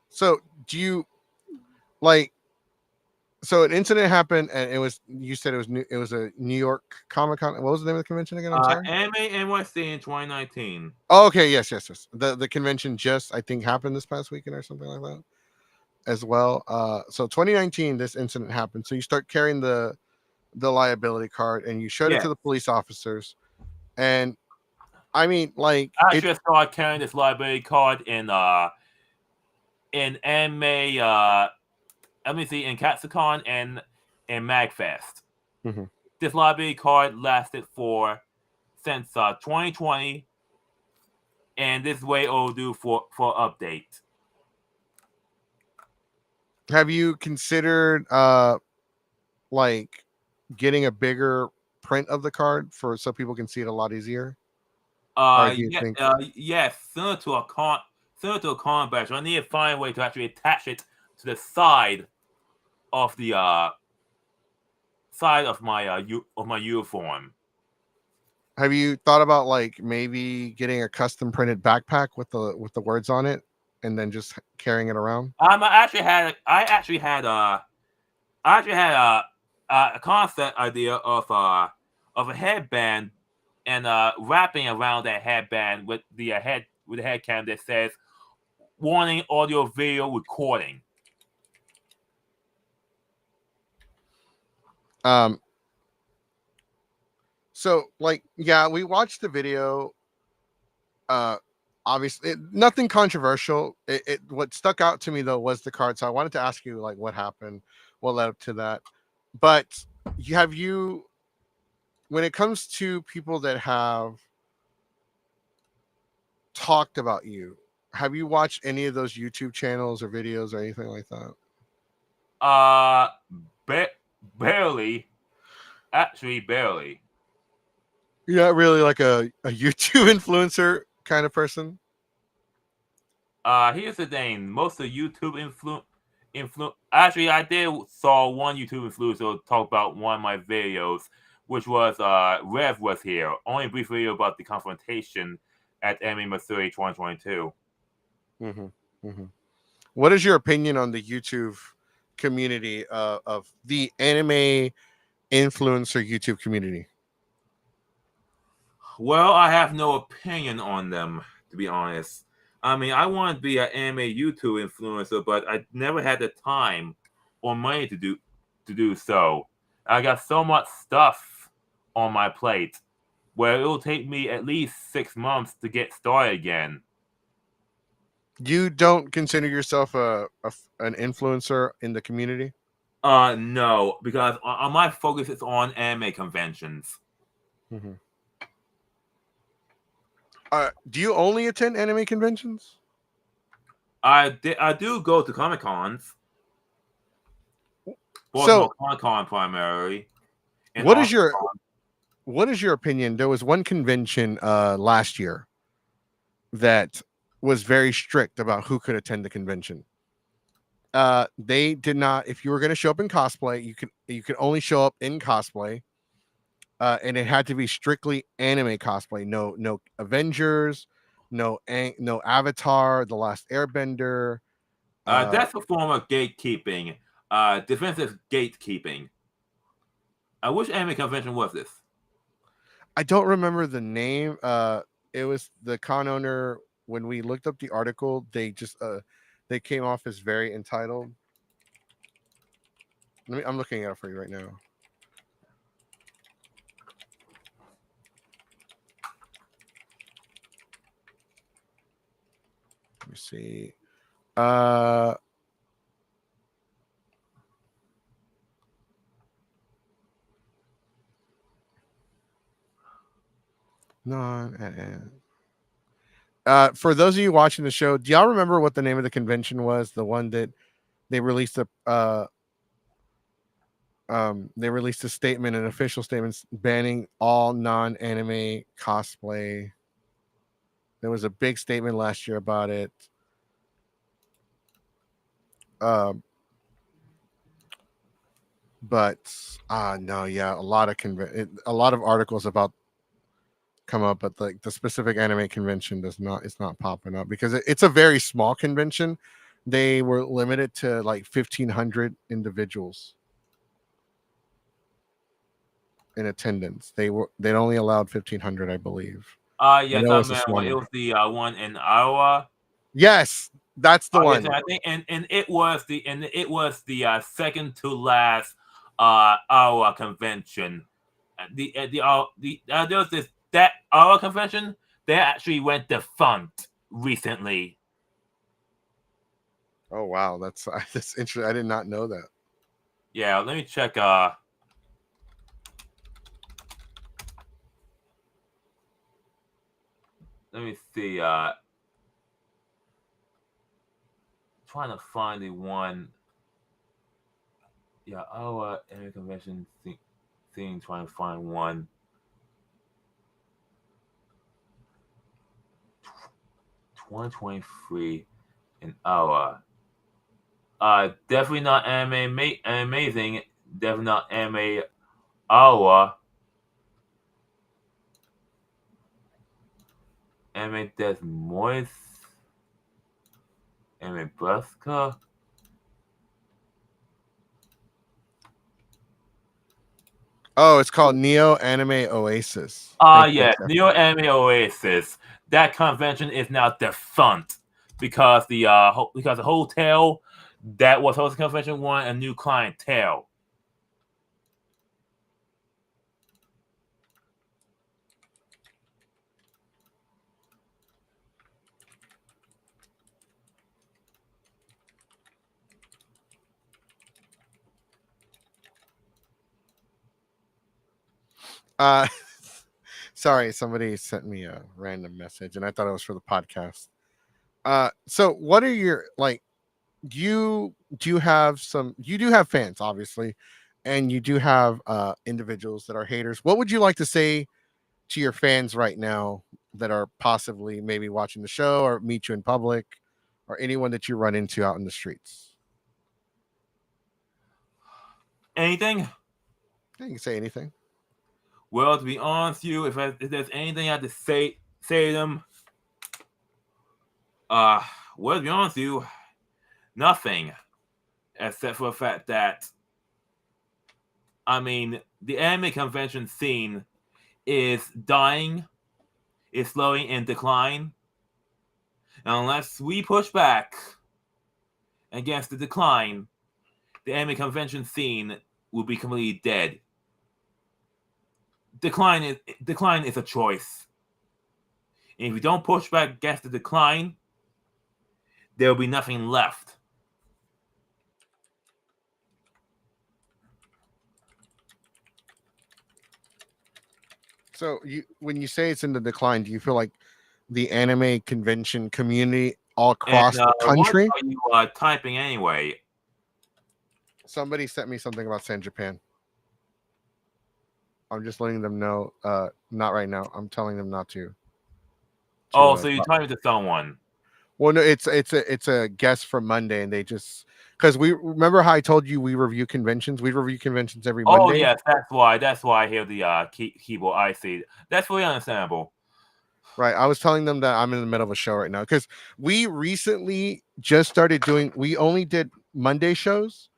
A: So do you like? So an incident happened, and you said it was a New York Comic Con. What was the name of the convention again? I'm sorry.
B: Anime NYC in 2019.
A: Oh, okay. Yes. The convention just I think happened this past weekend or something like that as well. So 2019, this incident happened. So you start carrying the liability card, and you showed it
B: Yes.
A: to the police officers. And I mean, like,
B: I actually started carrying this library card in anime. Let me see, in Katsucon and in Magfest.
A: Mhm.
B: This library card lasted since 2020, and this is way overdue for update.
A: Have you considered like getting a bigger print of the card so people can see it a lot easier? Or do you
B: Yeah,
A: think
B: yes, similar to a con badge. I need to find a way to actually attach it to the side of the side of my uniform.
A: have you thought about like maybe getting a custom printed backpack with the words on it and then just carrying it around?
B: I actually had I actually had a concept idea of a headband and wrapping around that headband with the head cam that says warning audio video recording.
A: Um, so like, yeah, we watched the video. Uh, obviously, nothing controversial. What stuck out to me though was the card. So I wanted to ask you like what happened, what led up to that. But have you, when it comes to people that have talked about you, have you watched any of those YouTube channels or videos or anything like that?
B: Uh, ba- barely, actually barely.
A: You're not really like a YouTube influencer kind of person.
B: Here's the thing: most of YouTube influ. Actually, I did saw one YouTube influencer talk about one of my videos, which was Rev was here. Only a brief video about the confrontation at Anime Missouri 2022.
A: Mm-hmm. Mm-hmm. What is your opinion on the YouTube community of the anime influencer YouTube community?
B: Well, I have no opinion on them, to be honest. I mean, I want to be an anime YouTube influencer, but I never had the time or money to do so. I got so much stuff on my plate where it will take me at least 6 months to get started again.
A: You don't consider yourself an influencer in the community?
B: No, because my focus is on anime conventions.
A: Mm-hmm. Do you only attend anime conventions?
B: I do go to Comic Cons,
A: So,
B: Baltimore Comic Con primarily, and
A: what is
B: Austin.
A: your what is your opinion? There was one convention last year that was very strict about who could attend the convention. They did not. If you were going to show up in cosplay, you could only show up in cosplay, and it had to be strictly anime cosplay. No Avengers, no Avatar, The Last Airbender.
B: That's a form of gatekeeping, defensive gatekeeping. Which anime convention was this?
A: I don't remember the name. It was the con owner. When we looked up the article, they came off as very entitled. I'm looking it up for you right now. Let me see. Uh, non. For those of you watching the show, do y'all remember what the name of the convention was? The one that they released they released a statement, an official statement banning all non-anime cosplay. There was a big statement last year about it. Um, but no, yeah, a lot of articles about come up, but like the specific anime convention does not. It's not popping up because it's a very small convention. They were limited to like 1,500 individuals in attendance. They only allowed 1,500, I believe. I
B: Yes,
A: know
B: I
A: it's a small
B: remember. It
A: number.
B: was the one in Iowa.
A: Yes, that's the
B: Yes,
A: one.
B: I think, and it was the second to last Iowa convention. There was this that Iowa convention. They actually went defunct recently.
A: Oh wow, that's interesting. I did not know that.
B: Yeah, let me check. Let me see. Trying to find the one. Yeah, Iowa anime convention thing. Trying to find one. 2023 in Iowa. Definitely not amazing. Definitely not anime Iowa. Anime Des Moines. Anime Nebraska.
A: Oh, it's called Neo Anime Oasis. Thank you,
B: Yeah,
A: Stephanie.
B: Neo Anime Oasis. That convention is now defunct because because the hotel that was hosting the convention wanted a new clientele.
A: Uh, sorry, somebody sent me a random message, and I thought it was for the podcast. So what are your like? You do have some. You do have fans, obviously, and you do have individuals that are haters. What would you like to say to your fans right now that are possibly maybe watching the show or meet you in public, or anyone that you run into out in the streets?
B: Anything?
A: Yeah, you can say anything.
B: Well, to be honest with you, if there's anything I have to say to them, uh, well, to be honest with you, nothing except for the fact that the anime convention scene is dying, is slowing in decline. And unless we push back against the decline, the anime convention scene will be completely dead. Decline is a choice. And if we don't push back against the decline, there will be nothing left.
A: So you, when you say it's in the decline, do you feel like the anime convention community all
B: And
A: across the
B: what
A: country?
B: are you typing anyway?
A: Somebody sent me something about San Japan. I'm just letting them know. Not right now. I'm telling them not to.
B: Oh, so you're
A: Talk.
B: typing to someone.
A: Well, no, it's a guest from Monday, and they just because we remember how I told you we review conventions. We review conventions every
B: Oh
A: Monday.
B: yes, that's why. That's why I hear the keyboard. I see. That's really understandable.
A: Right. I was telling them that I'm in the middle of a show right now because we recently just started doing. We only did Monday shows.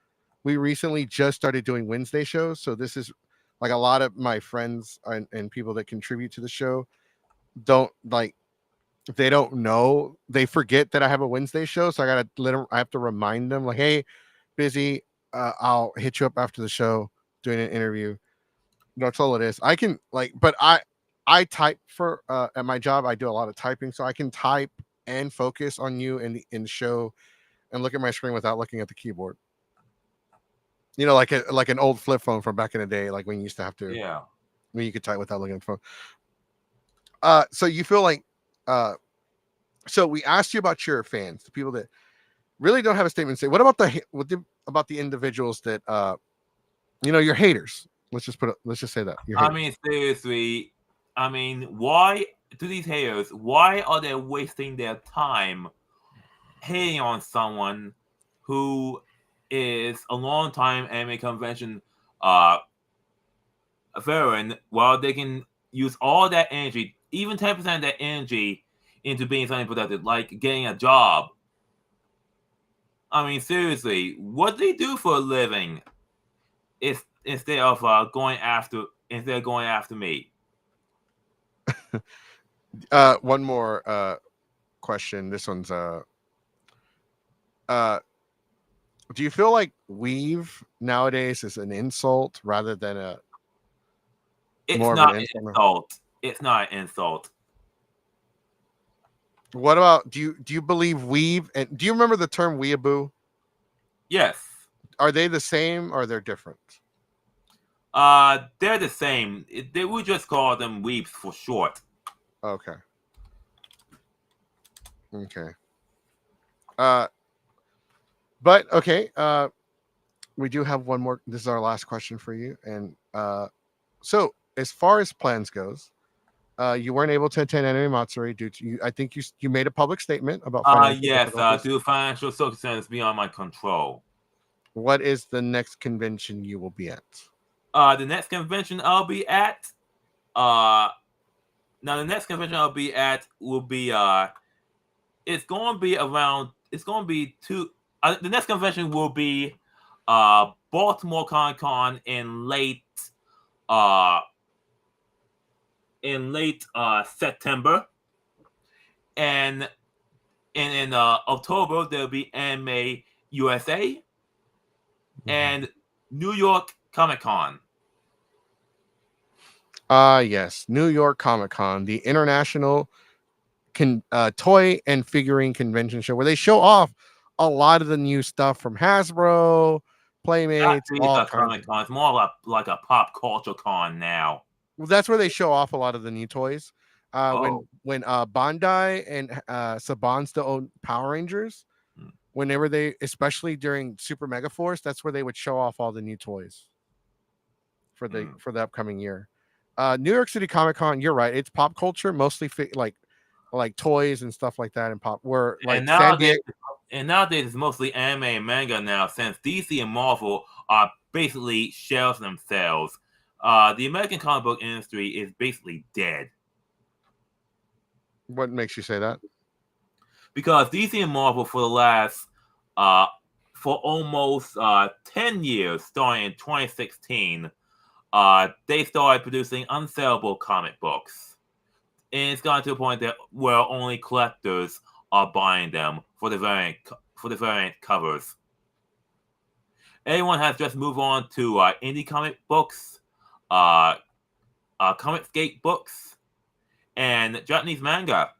A: We recently just started doing Wednesday shows. So this is like a lot of my friends and people that contribute to the show don't like they don't know, they forget that I have a Wednesday show, so I gotta let them. I have to remind them, like, hey, busy. I'll hit you up after the show doing an interview. That's all it is. I can like, but I type for at my job. I do a lot of typing, so I can type and focus on you in the show and look at my screen without looking at the keyboard. You know, like an old flip phone from back in the day, like when you used to have to
B: Yeah.
A: when you could type without looking at the phone. So you feel like uh, so we asked you about your fans, the people that really don't have a statement to say. What about about the individuals that your haters? Let's just say that your haters.
B: Seriously. Why do these haters? Why are they wasting their time hating on someone who is a long time anime convention uh veteran, while they can use all that energy, even 10% of that energy, into being something productive, like getting a job? Seriously, what do they do for a living? If instead of going after me.
A: One more question. This one's uh do you feel like weave nowadays is an insult rather than a
B: It's
A: more of an
B: not an
A: insult?
B: insult. It's not an insult.
A: What about do you believe weave, and do you remember the term weeaboo?
B: Yes.
A: Are they the same or they're different?
B: They're the same. They would just call them weeps for short.
A: Okay. Okay. Uh but okay, we do have one more. This is our last question for you. And so as far as plans goes, you weren't able to attend Anime Matsuri due to you. I think you made a public statement about financial
B: Yes.
A: difficulties.
B: Due to financial circumstances beyond my control.
A: What is the next convention you will be at?
B: The next convention I'll be at. Uh, Now the next convention I'll be at will be it's going to be around. It's going to be two. The next convention will be Baltimore Comic Con in late uh, in late September, and in October there'll be Anime USA and New York Comic Con.
A: Yes, New York Comic Con, the international toy and figurine convention show where they show off a lot of the new stuff from Hasbro,
B: Not
A: Playmates,
B: really
A: all
B: a
A: kinds
B: Comic
A: of.
B: Con. It's more like a pop culture con now.
A: Well, that's where they show off a lot of the new toys.
B: Oh.
A: When Bandai and Saban still owned Power Rangers,
B: Hmm.
A: whenever they, especially during Super Mega Force, that's where they would show off all the new toys
B: Hmm.
A: for the upcoming year. New York City Comic Con, you're right. It's pop culture, mostly like toys and stuff like that, and pop. Where
B: And
A: like San
B: nowadays,
A: Diego,
B: it's mostly anime and manga now, since DC and Marvel are basically shells themselves. The American comic book industry is basically dead
A: what makes you say that?
B: because DC and Marvel uh, for almost 10 years, starting in 2016, they started producing unsellable comic books, and it's gotten to a point that where only collectors are buying them for the variant covers. Everyone has just moved on to indie comic books, uh, comic skate books, and Japanese manga.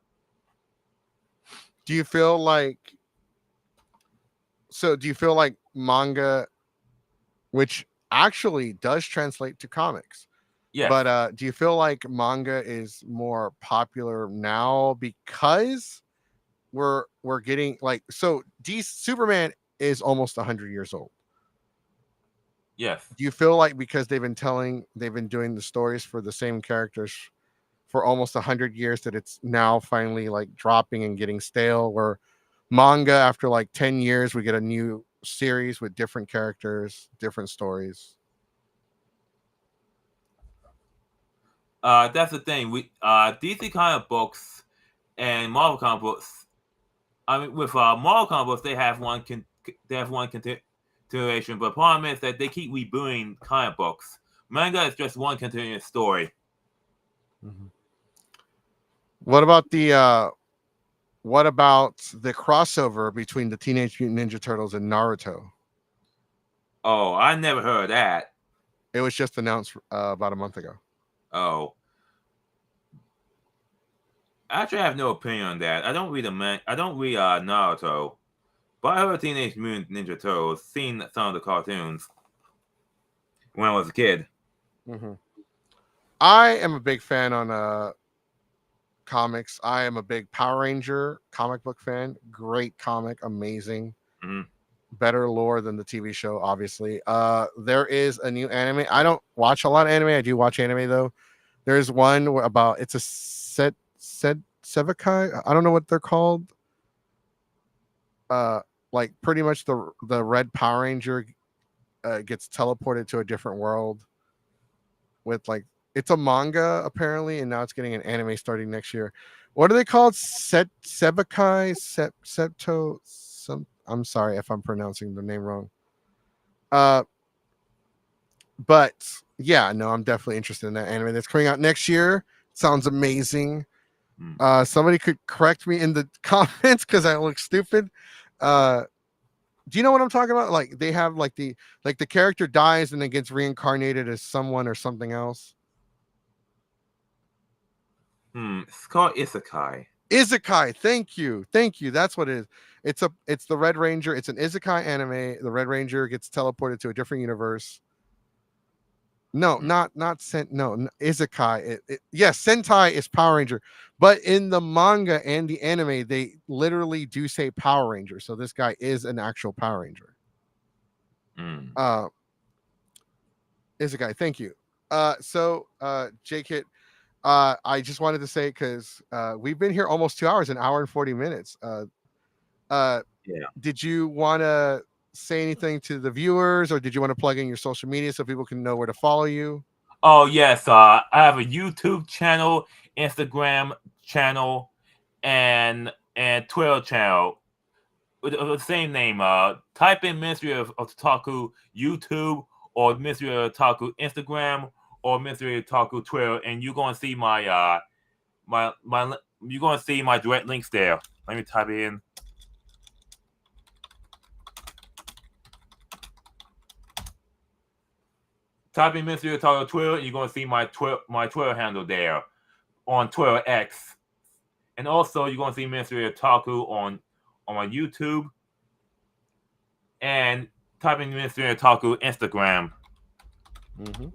A: Do you feel like Do you feel like manga, which actually does translate to comics,
B: Yes,
A: but do you feel like manga is more popular now because we're getting like D Superman is almost 100 years old.
B: yes.
A: Do you feel like because they've been doing the stories for the same characters for almost 100 years that it's now finally like dropping and getting stale? Where manga after like 10 years we get a new series with different characters, different stories.
B: That's the thing. We DC comic books and Marvel comic books. I mean, with Marvel comic books, they have one continuation, but the problem is that they keep rebooting comic books. Manga is just one continuous story.
A: Mhm. What about the crossover between the Teenage Mutant Ninja Turtles and Naruto?
B: Oh, I never heard that.
A: It was just announced about a month ago.
B: Oh, actually, I have no opinion on that. I don't read Naruto, but I heard Teenage Mutant Ninja Turtles. Seen some of the cartoons when I was a kid.
A: Hmm. I am a big fan on comics. I am a big Power Ranger comic book fan. Great comic, amazing.
B: Hmm.
A: Better lore than the TV show, obviously. There is a new anime. I don't watch a lot of anime. I do watch anime though. There's one about it's a set sevakai. I don't know what they're called. Uh, like pretty much the red Power Ranger gets teleported to a different world with like it's a manga apparently, and now it's getting an anime starting next year. What are they called? Sebakai Septo. Some. I'm sorry if I'm pronouncing the name wrong. Uh, but yeah, no, I'm definitely interested in that anime that's coming out next year. Sounds amazing.
B: Mm.
A: Somebody could correct me in the comments because I look stupid. Uh, do you know what I'm talking about? Like they have like the character dies and then gets reincarnated as someone or something else.
B: It's called Isekai.
A: Isekai, thank you. That's what it is. It's the Red Ranger. It's an Isekai anime. The Red Ranger gets teleported to a different universe. No,
B: Mm.
A: not sent. No, Isekai. Yes, Sentai is Power Ranger, but in the manga and the anime, they literally do say Power Ranger. So this guy is an actual Power Ranger.
B: Mm.
A: Uh, Isekai. Thank you. JKit, I just wanted to say because we've been here almost 2 hours, an hour and 40 minutes. Uh,
B: Yeah.
A: did you want to say anything to the viewers, or did you want to plug in your social media so people can know where to follow you?
B: Oh yes, I have a YouTube channel, Instagram channel, and Twitter channel with the same name. Type in Ministry of Otaku YouTube or Ministry of Otaku Instagram or Minstry of Otaku Twitter, and you're gonna see my you're gonna see my direct links there. Let me type it in. Type in Minstry of Otaku Twitter, you're gonna see my Twitter handle there on Twitter X, and also you're gonna see Minstry of Otaku on my YouTube, and type in Minstry of Otaku Instagram.
A: Mm-hmm.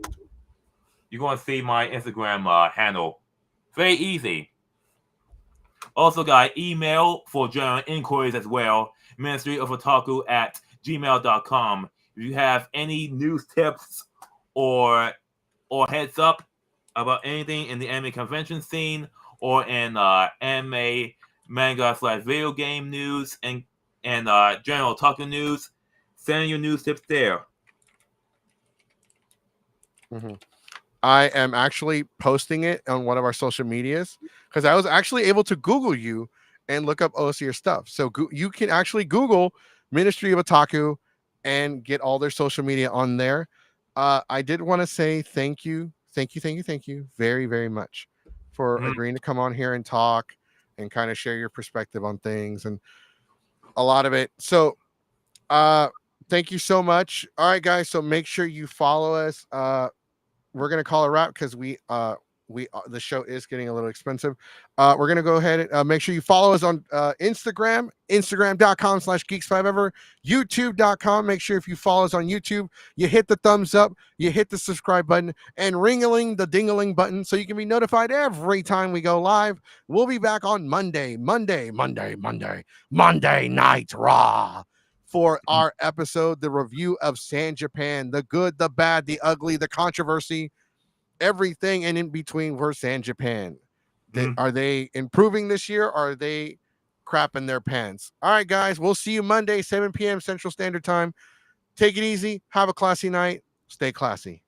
B: You're gonna see my Instagram handle. Very easy. Also got email for general inquiries as well. ministryofotaku@gmail.com. If you have any news tips or heads up about anything in the anime convention scene or in anime, manga / video game news and general otaku news, send your news tips there.
A: Mm-hmm. I am actually posting it on one of our social medias because I was actually able to Google you and look up your stuff. So you can actually Google Ministry of Otaku and get all their social media on there. I did want to say thank you very, very much for agreeing to come on here and talk and kind of share your perspective on things and a lot of it. So thank you so much. All right, guys. So make sure you follow us. We're gonna call a wrap because the show is getting a little expensive. We're gonna go ahead and make sure you follow us on Instagram, instagram.com/geeks5ever, youtube.com. Make sure if you follow us on YouTube, you hit the thumbs up, you hit the subscribe button, and ring-a-ling the ding-a-ling button so you can be notified every time we go live. We'll be back on Monday Night Raw for our episode, the review of San Japan, the good, the bad, the ugly, the controversy, everything and in between for San Japan. Are they improving this year or are they crapping their pants? All right, guys, we'll see you Monday, 7 p.m. Central Standard Time. Take it easy. Have a classy night. Stay classy.